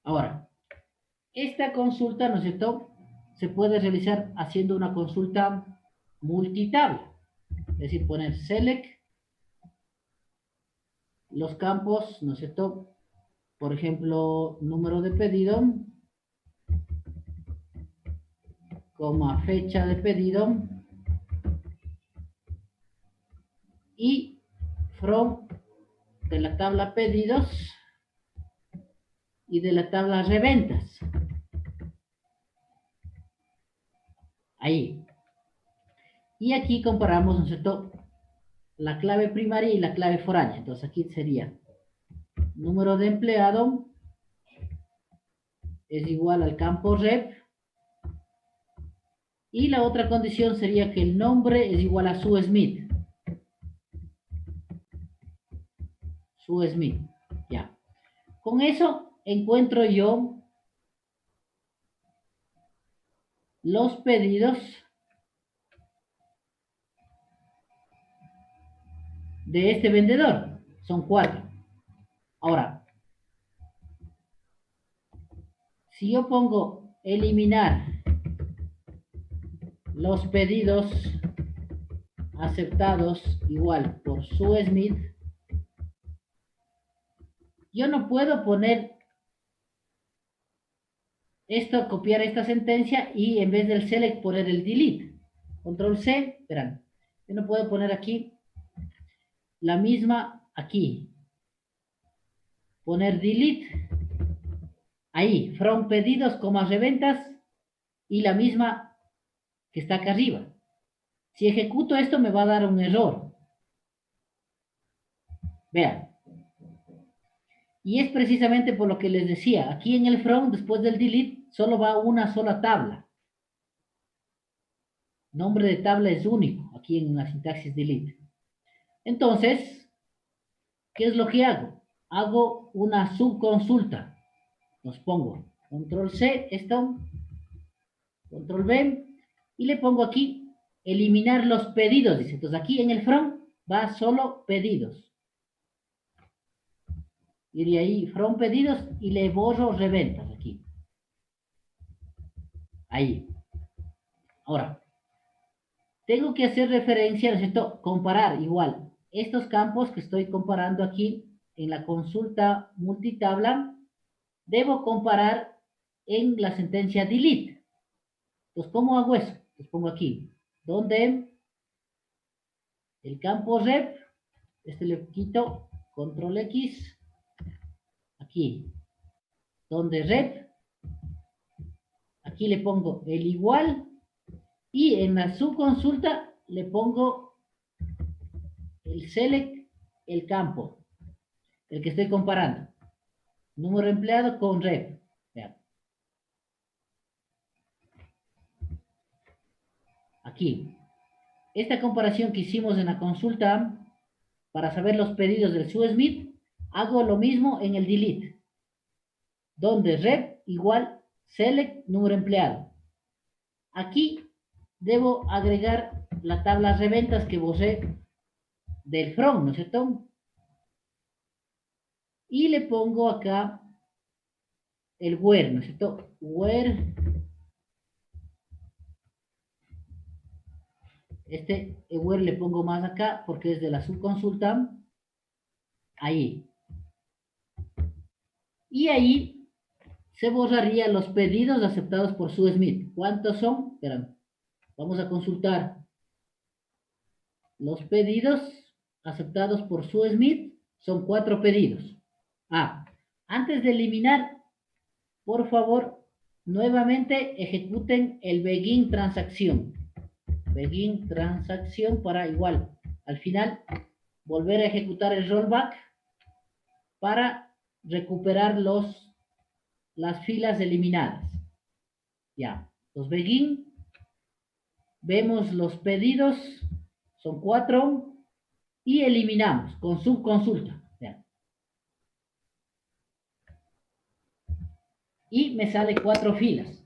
[SPEAKER 1] Ahora, esta consulta, ¿no es cierto?, se puede realizar haciendo una consulta multitabla. Es decir, poner select los campos, ¿no es cierto?, por ejemplo, número de pedido, coma fecha de pedido y from de la tabla pedidos y de la tabla reventas. Ahí. Y aquí comparamos, ¿no es cierto?, la clave primaria y la clave foránea. Entonces aquí sería número de empleado es igual al campo rep. Y la otra condición sería que el nombre es igual a su Smith. Su Smith. Ya. Con eso encuentro yo los pedidos de este vendedor. Son 4. Ahora, si yo pongo eliminar los pedidos aceptados igual por su Smith, yo no puedo poner esto, copiar esta sentencia y en vez del select poner el delete. Control C, verán, yo no puedo poner aquí la misma aquí. Poner delete ahí, from pedidos, reventas y la misma que está acá arriba. Si ejecuto esto me va a dar un error. Vean. Y es precisamente por lo que les decía, aquí en el from, después del delete, solo va una sola tabla. Nombre de tabla es único, aquí en la sintaxis delete. Entonces, ¿qué es lo que hago? Hago una subconsulta. Los pongo control C, esto, control V, y le pongo aquí eliminar los pedidos, dice. Entonces aquí en el from va solo pedidos. Iría ahí from pedidos y le borro reventas aquí. Ahí. Ahora, tengo que hacer referencia, ¿no es cierto? Comparar igual estos campos que estoy comparando aquí en la consulta multitabla, debo comparar en la sentencia delete. Entonces, ¿cómo hago eso? Les pongo aquí, donde el campo rep, este le quito, control X, aquí, donde rep, aquí le pongo el igual, y en la subconsulta le pongo el select, el campo, el que estoy comparando. Número empleado con rep. Vean. Aquí. Esta comparación que hicimos en la consulta para saber los pedidos del SueSmith, hago lo mismo en el delete. Donde rep igual select número empleado. Aquí debo agregar la tabla reventas que borré del from, ¿no es cierto? Y le pongo acá el where, ¿no es cierto? Where, where le pongo más acá porque es de la subconsulta. Ahí. Y ahí se borraría los pedidos aceptados por SueSmith. ¿Cuántos son? Esperan. Vamos a consultar los pedidos aceptados por SueSmith. Son 4 pedidos. Antes de eliminar, por favor, nuevamente ejecuten el begin transacción. Begin transacción para igual, al final, volver a ejecutar el rollback para recuperar las filas eliminadas. Ya, los begin, vemos los pedidos, son 4, y eliminamos con subconsulta. Ya. Y me sale 4 filas.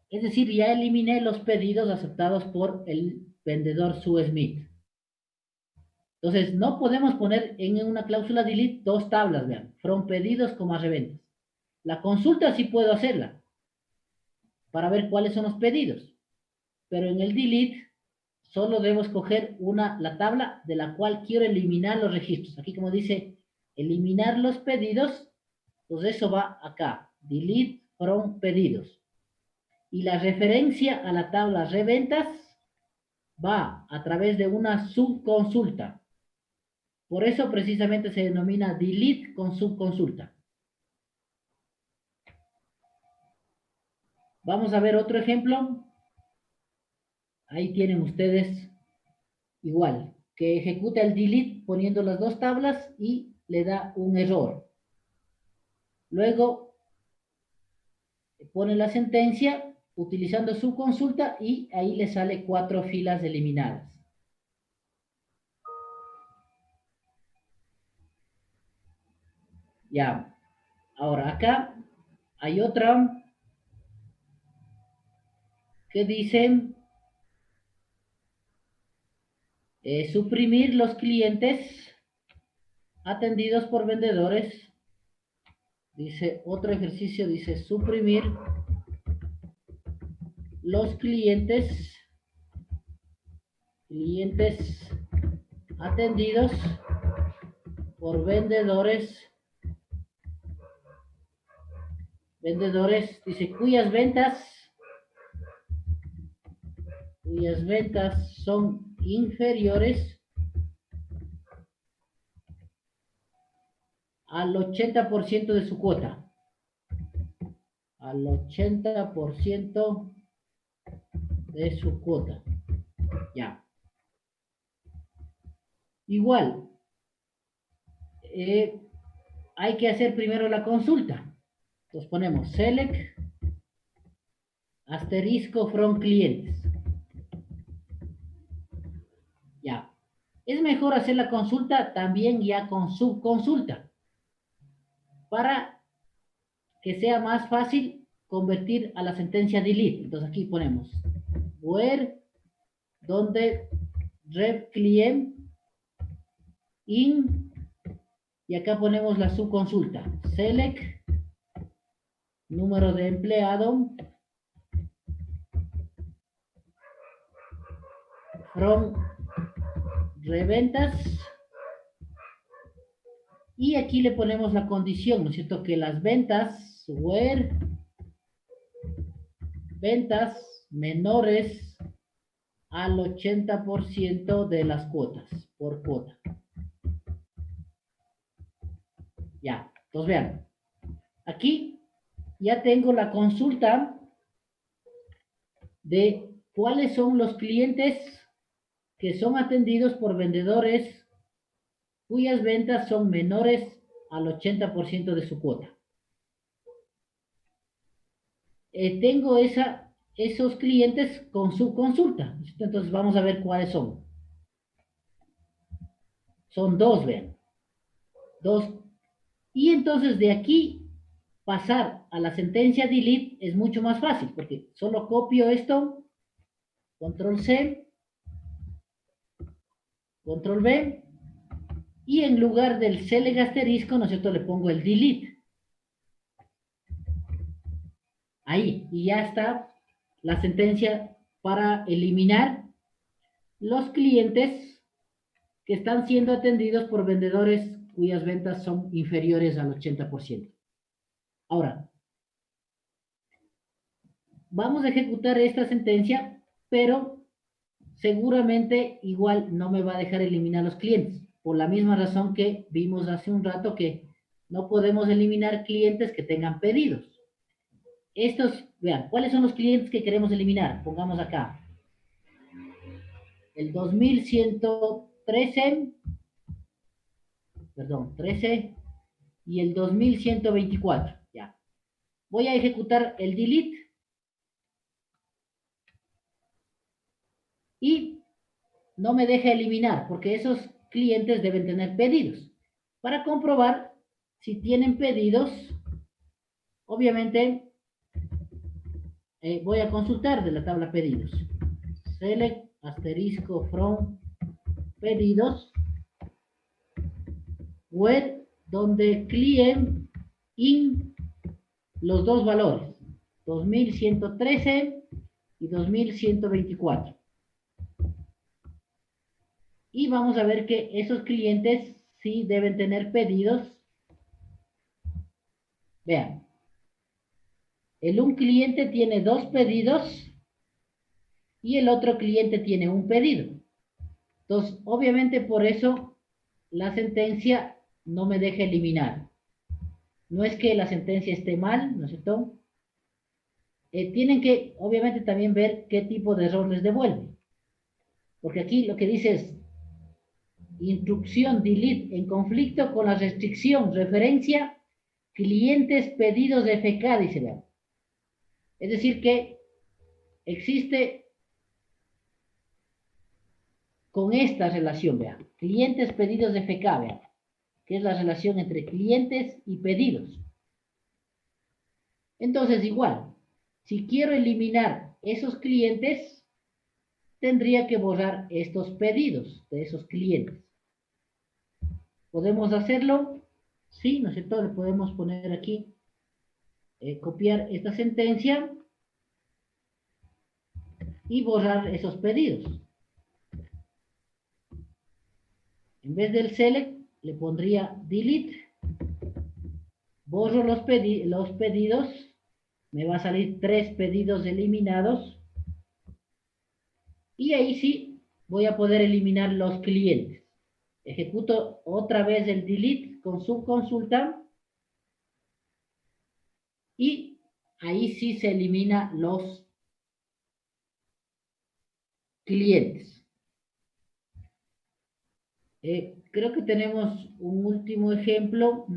[SPEAKER 1] Es decir, ya eliminé los pedidos aceptados por el vendedor SueSmith. Entonces, no podemos poner en una cláusula delete 2 tablas, vean, from pedidos, reventas. La consulta sí puedo hacerla para ver cuáles son los pedidos, pero en el delete solo debo escoger la tabla de la cual quiero eliminar los registros. Aquí como dice eliminar los pedidos, pues eso va acá, delete from pedidos. Y la referencia a la tabla reventas va a través de una subconsulta. Por eso precisamente se denomina delete con subconsulta. Vamos a ver otro ejemplo. Ahí tienen ustedes igual, que ejecuta el delete poniendo las dos tablas y le da un error. Luego pone la sentencia utilizando su consulta y ahí le sale 4 filas eliminadas. Ya. Ahora acá hay otra que dice suprimir los clientes atendidos por vendedores. Dice otro ejercicio, dice suprimir los clientes atendidos por vendedores, dice cuyas ventas son inferiores al 80% de su cuota. Al 80% de su cuota. Ya. Igual, hay que hacer primero la consulta. Entonces ponemos select asterisco from clientes. Ya. Es mejor hacer la consulta también ya con subconsulta para que sea más fácil convertir a la sentencia delete. Entonces aquí ponemos where donde rep client in y acá ponemos la subconsulta select número de empleado from reventas y aquí le ponemos la condición, ¿no es cierto? Que las ventas were ventas menores al 80% de las cuotas por cuota. Ya, entonces vean, aquí ya tengo la consulta de cuáles son los clientes que son atendidos por vendedores cuyas ventas son menores al 80% de su cuota. Tengo esos clientes con su consulta. Entonces vamos a ver cuáles son. Son 2, vean. 2. Y entonces de aquí pasar a la sentencia delete es mucho más fácil porque solo copio esto, control C, control V y en lugar del select asterisco, ¿no es cierto?, le pongo el delete. Ahí, y ya está la sentencia para eliminar los clientes que están siendo atendidos por vendedores cuyas ventas son inferiores al 80%. Ahora, vamos a ejecutar esta sentencia, pero seguramente igual no me va a dejar eliminar los clientes, por la misma razón que vimos hace un rato que no podemos eliminar clientes que tengan pedidos. Estos, vean, ¿cuáles son los clientes que queremos eliminar? Pongamos acá. El 2113, perdón, 13 y el 2124, ya. Voy a ejecutar el delete y no me deja eliminar porque esos clientes deben tener pedidos. Para comprobar si tienen pedidos, obviamente voy a consultar de la tabla pedidos. Select asterisco from pedidos where donde client in los dos valores, 2113 y 2124. Y vamos a ver que esos clientes sí deben tener pedidos. Vean, un cliente tiene 2 pedidos y el otro cliente tiene un pedido. Entonces, obviamente por eso la sentencia no me deja eliminar. No es que la sentencia esté mal, ¿no es cierto? Tienen que, obviamente, también ver qué tipo de error les devuelve. Porque aquí lo que dice es instrucción delete en conflicto con la restricción, referencia, clientes pedidos de FK, dice, vean. Es decir que existe con esta relación, vean, clientes pedidos de FK, vean, que es la relación entre clientes y pedidos. Entonces, igual, si quiero eliminar esos clientes, tendría que borrar estos pedidos de esos clientes. ¿Podemos hacerlo? Sí, ¿no es cierto? Le podemos poner aquí, copiar esta sentencia y borrar esos pedidos. En vez del select, le pondría delete, borro los pedidos, me va a salir 3 pedidos eliminados, y ahí sí voy a poder eliminar los clientes. Ejecuto otra vez el delete con subconsulta, y ahí sí se elimina los clientes. Creo que tenemos un último ejemplo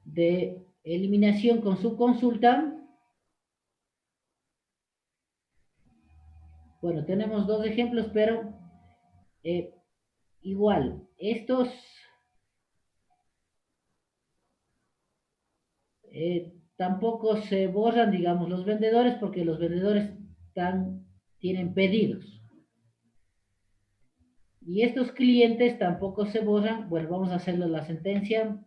[SPEAKER 1] de eliminación con subconsulta. Bueno, tenemos 2 ejemplos, pero igual, estos tampoco se borran, digamos, los vendedores, porque los vendedores tienen pedidos. Y estos clientes tampoco se borran. Bueno, vamos a hacerlo la sentencia.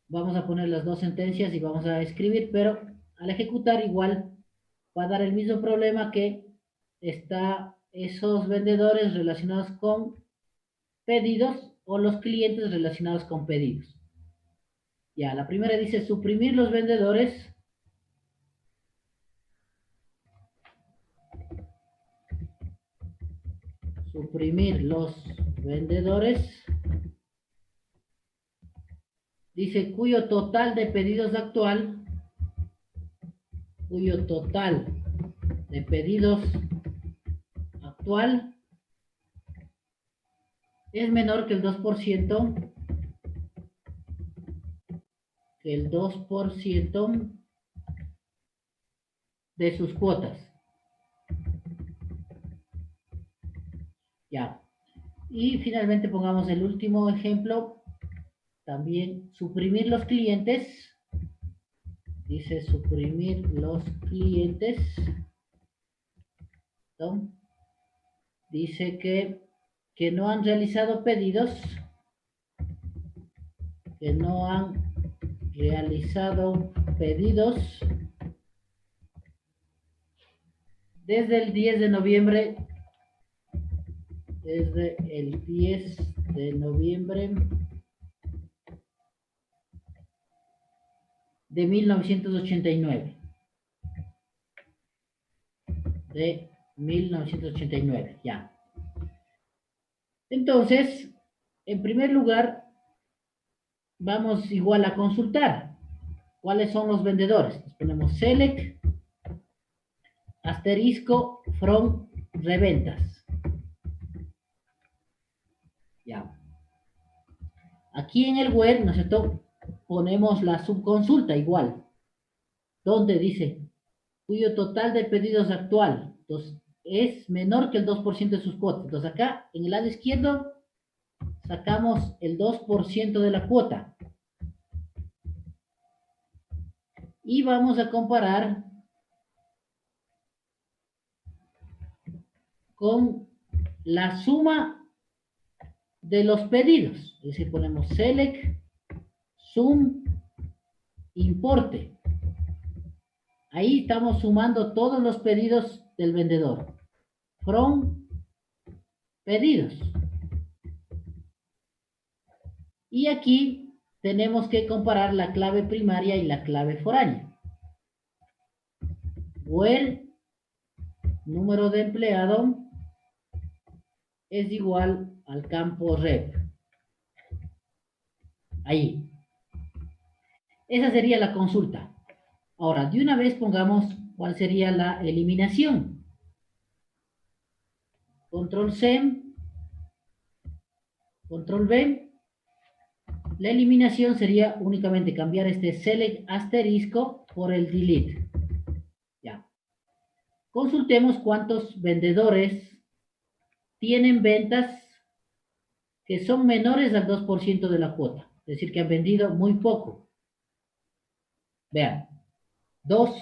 [SPEAKER 1] Vamos a poner las 2 sentencias y vamos a escribir, pero al ejecutar igual va a dar el mismo problema, que está esos vendedores relacionados con pedidos o los clientes relacionados con pedidos. Ya, la primera dice suprimir los vendedores. Suprimir los vendedores. Dice cuyo total de pedidos actual, es menor que el 2%, de sus cuotas. Ya. Y finalmente pongamos el último ejemplo. También suprimir los clientes. Dice suprimir los clientes. ¿No? Dice que no han realizado pedidos. Que no han realizado pedidos desde el 10 de noviembre. Desde el 10 de noviembre de 1989. De 1989, ya. Entonces, en primer lugar, vamos igual a consultar cuáles son los vendedores. Entonces ponemos select asterisco from reventas. Ya. Aquí en el web, ¿no es cierto? Ponemos la subconsulta igual, donde dice cuyo total de pedidos actual, entonces, es menor que el 2% de sus cuotas. Entonces acá en el lado izquierdo sacamos el 2% de la cuota. Y vamos a comparar con la suma de los pedidos. Es decir, ponemos select, sum, importe. Ahí estamos sumando todos los pedidos del vendedor. From pedidos. Y aquí tenemos que comparar la clave primaria y la clave foránea. Where número de empleado es igual al campo rep. Ahí. Esa sería la consulta. Ahora, de una vez pongamos cuál sería la eliminación. Control C, Control V. La eliminación sería únicamente cambiar este select asterisco por el delete. Ya. Consultemos cuántos vendedores tienen ventas que son menores al 2% de la cuota. Es decir, que han vendido muy poco. Vean. Dos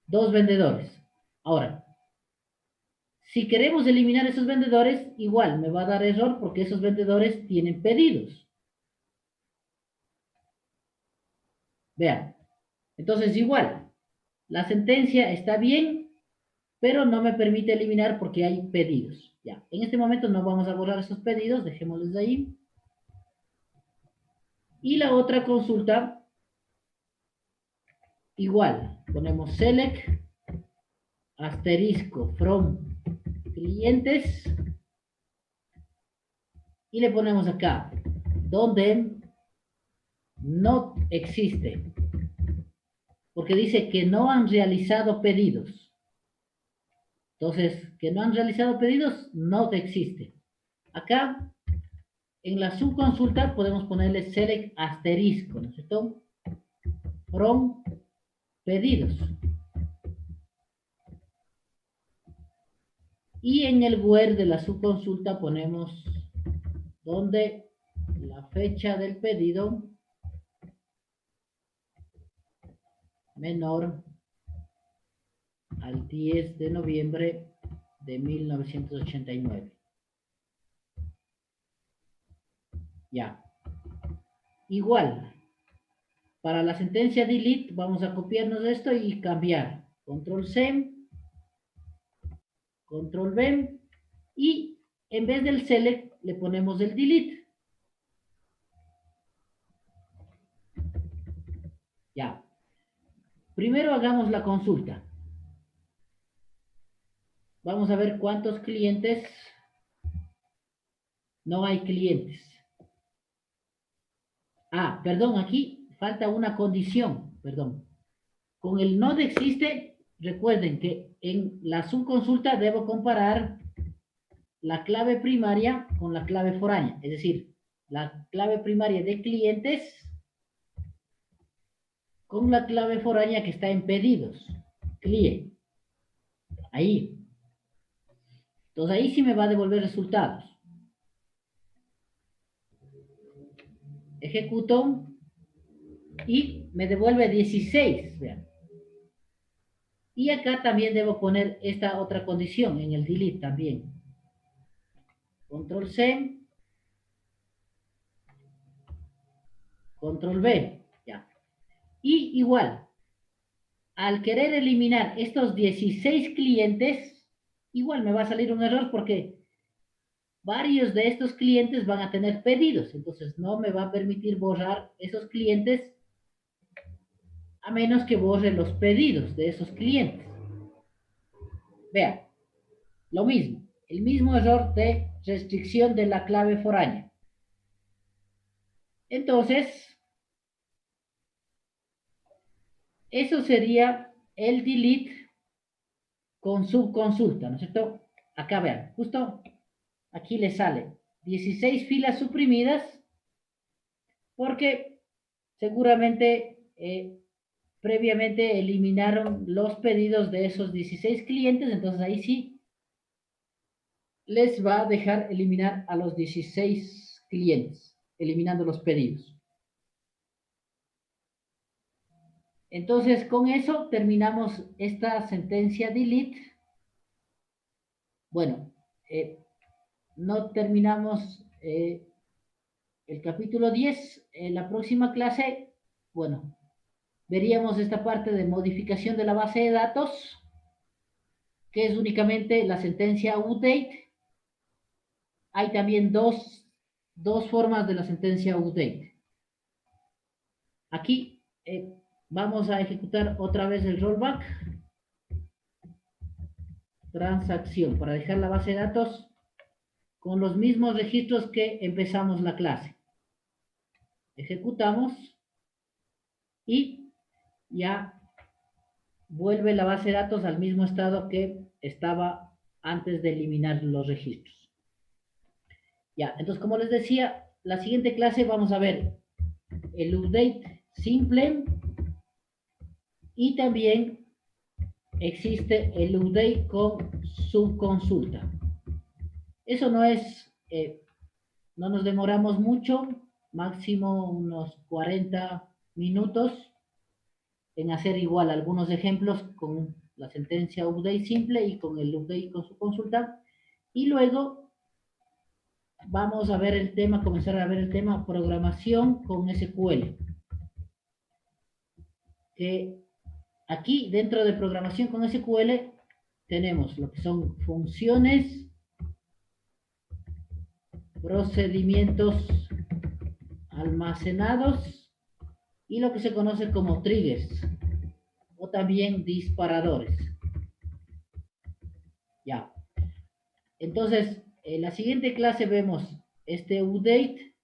[SPEAKER 1] vendedores. Ahora, si queremos eliminar esos vendedores, igual me va a dar error porque esos vendedores tienen pedidos. Vean. Entonces, igual, la sentencia está bien, pero no me permite eliminar porque hay pedidos. Ya. En este momento no vamos a borrar esos pedidos, dejémoslos ahí. Y la otra consulta, igual, ponemos select asterisco from clientes y le ponemos acá donde no existe, porque dice que no han realizado pedidos. Entonces, que no han realizado pedidos no existe. Acá en la subconsulta podemos ponerle select asterisco, ¿no es cierto? From pedidos. Y en el where de la subconsulta ponemos donde la fecha del pedido menor al 10 de noviembre de 1989. Ya. Igual, para la sentencia delete vamos a copiarnos esto y cambiar. Control C, Control V y en vez del select le ponemos el delete. Ya. Primero hagamos la consulta. Vamos a ver cuántos clientes. No hay clientes. Ah, perdón, aquí falta una condición. Perdón. Con el no existe, recuerden que en la subconsulta debo comparar la clave primaria con la clave foránea. Es decir, la clave primaria de clientes con la clave foránea que está en pedidos. Client. Ahí. Entonces ahí sí me va a devolver resultados. Ejecuto y me devuelve 16. Vean. Y acá también debo poner esta otra condición en el delete también. Control C. Control V. Ya. Y igual, al querer eliminar estos 16 clientes, igual me va a salir un error porque varios de estos clientes van a tener pedidos. Entonces no me va a permitir borrar esos clientes a menos que borre los pedidos de esos clientes. Vean, lo mismo, el mismo error de restricción de la clave foránea. Entonces, eso sería el delete con subconsulta, ¿no es cierto? Acá vean, justo aquí le sale 16 filas suprimidas porque seguramente previamente eliminaron los pedidos de esos 16 clientes, entonces ahí sí les va a dejar eliminar a los 16 clientes, eliminando los pedidos. Entonces, con eso terminamos esta sentencia delete. Bueno, no terminamos el capítulo 10. En la próxima clase, bueno, veríamos esta parte de modificación de la base de datos, que es únicamente la sentencia update. Hay también dos formas de la sentencia update. Aquí vamos a ejecutar otra vez el rollback. Transacción, para dejar la base de datos con los mismos registros que empezamos la clase. Ejecutamos y ya vuelve la base de datos al mismo estado que estaba antes de eliminar los registros. Ya, entonces como les decía, la siguiente clase vamos a ver el update simple y también existe el update con subconsulta. Eso no nos demoramos mucho, máximo unos 40 minutos en hacer igual algunos ejemplos con la sentencia update simple y con el update con subconsulta. Y luego vamos a ver el tema, comenzar a ver el tema programación con SQL. Que aquí dentro de programación con SQL tenemos lo que son funciones, procedimientos almacenados y lo que se conoce como triggers o también disparadores. Ya. Entonces, en la siguiente clase vemos este update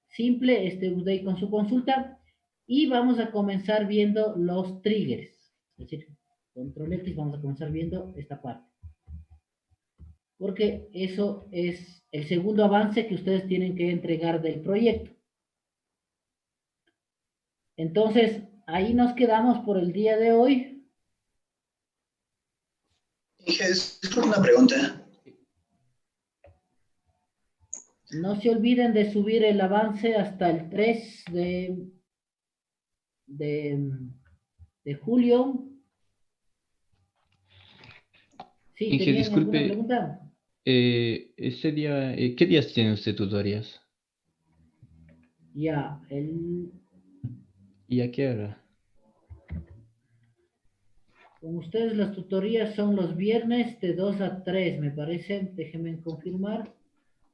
[SPEAKER 1] simple, este update con su consulta y vamos a comenzar viendo los triggers. Es decir, control X, vamos a comenzar viendo esta parte. Porque eso es el segundo avance que ustedes tienen que entregar del proyecto. Entonces, ahí nos quedamos por el día de hoy.
[SPEAKER 8] Es una pregunta.
[SPEAKER 1] No se olviden de subir el avance hasta el 3 de julio. Sí,
[SPEAKER 2] Inge,
[SPEAKER 1] ¿tenían alguna
[SPEAKER 2] disculpe,
[SPEAKER 1] pregunta?
[SPEAKER 2] ese día, ¿qué días tiene usted tutorías?
[SPEAKER 1] Ya,
[SPEAKER 2] ¿Y a qué hora?
[SPEAKER 1] con ustedes las tutorías son los viernes de 2 a 3, me parece. Déjenme confirmar.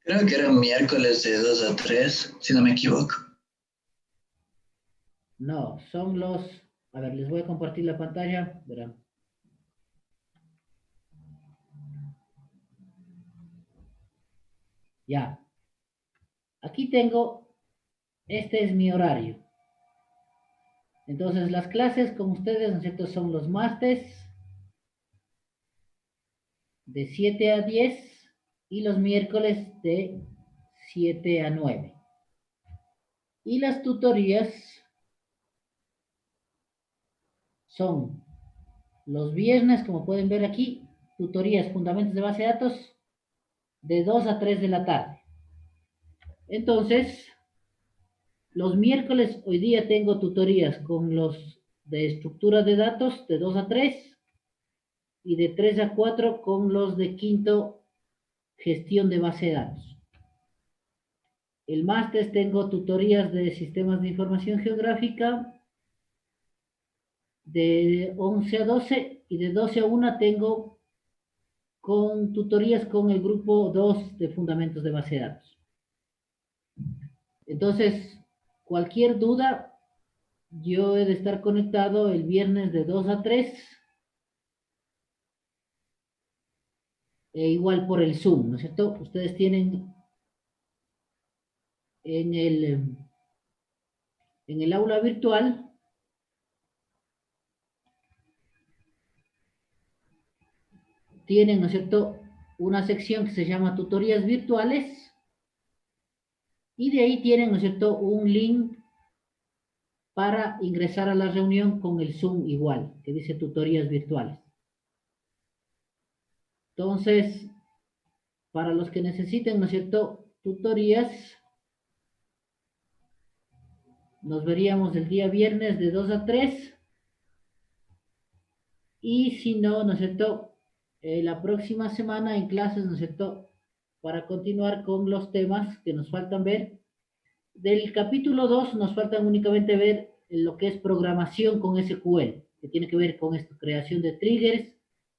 [SPEAKER 8] Creo que era miércoles de 2 a 3, si no me equivoco.
[SPEAKER 1] No, son los... A ver, les voy a compartir la pantalla. Verán. Ya. Aquí tengo... Este es mi horario. Entonces, las clases con ustedes, ¿no es cierto?, son los martes de 7 a 10 y los miércoles de 7 a 9. Y las tutorías son los viernes, como pueden ver aquí, tutorías fundamentos de base de datos de 2 a 3 de la tarde. Entonces, los miércoles hoy día tengo tutorías con los de estructura de datos de 2 a 3 y de 3 a 4 con los de quinto gestión de base de datos. El martes tengo tutorías de sistemas de información geográfica de 11 a 12 y de 12 a 1 tengo con tutorías con el grupo 2 de fundamentos de base de datos. Entonces, cualquier duda, yo he de estar conectado el viernes de 2 a 3 e igual por el Zoom, ¿no es cierto? Ustedes tienen en el aula virtual tienen, ¿no es cierto?, una sección que se llama tutorías virtuales y de ahí tienen, ¿no es cierto?, un link para ingresar a la reunión con el Zoom igual, que dice tutorías virtuales. Entonces, para los que necesiten, ¿no es cierto?, tutorías, nos veríamos el día viernes de 2 a 3 y si no, ¿no es cierto?, la próxima semana en clases, ¿no es cierto?, para continuar con los temas que nos faltan ver. Del capítulo 2 nos faltan únicamente ver lo que es programación con SQL, que tiene que ver con esto, creación de triggers,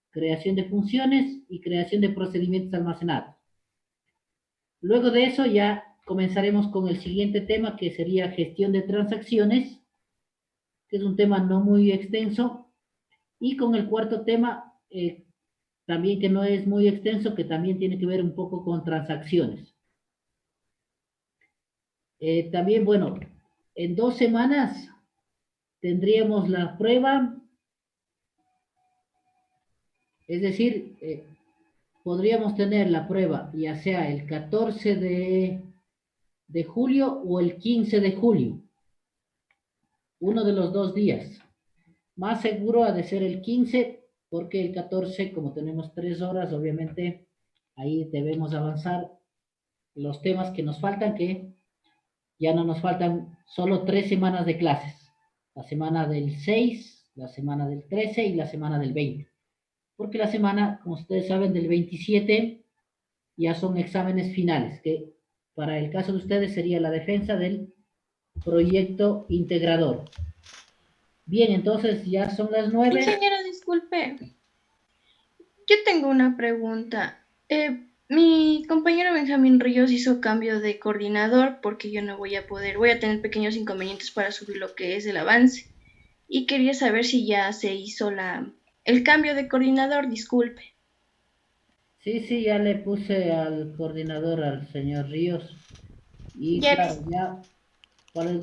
[SPEAKER 1] creación de funciones y creación de procedimientos almacenados. Luego de eso ya comenzaremos con el siguiente tema, que sería gestión de transacciones, que es un tema no muy extenso, y con el cuarto tema, también que no es muy extenso, que también tiene que ver un poco con transacciones. También, bueno, en 2 semanas tendríamos la prueba, es decir, podríamos tener la prueba ya sea el 14 de julio o el 15 de julio, uno de los 2 días. Más seguro ha de ser el 15, porque el 14, como tenemos 3 horas, obviamente ahí debemos avanzar los temas que nos faltan, que ya no nos faltan solo 3 semanas de clases. La semana del 6, la semana del 13 y la semana del 20. Porque la semana, como ustedes saben, del 27 ya son exámenes finales, que para el caso de ustedes sería la defensa del proyecto integrador. Bien, entonces ya son las 9.
[SPEAKER 9] Ingeniero, disculpe. Yo tengo una pregunta. Mi compañero Benjamín Ríos hizo cambio de coordinador porque yo no voy a poder, voy a tener pequeños inconvenientes para subir lo que es el avance. Y quería saber si ya se hizo el cambio de coordinador, disculpe.
[SPEAKER 1] Sí, ya le puse al coordinador, al señor Ríos. Y
[SPEAKER 9] Ya
[SPEAKER 1] claro, ya para el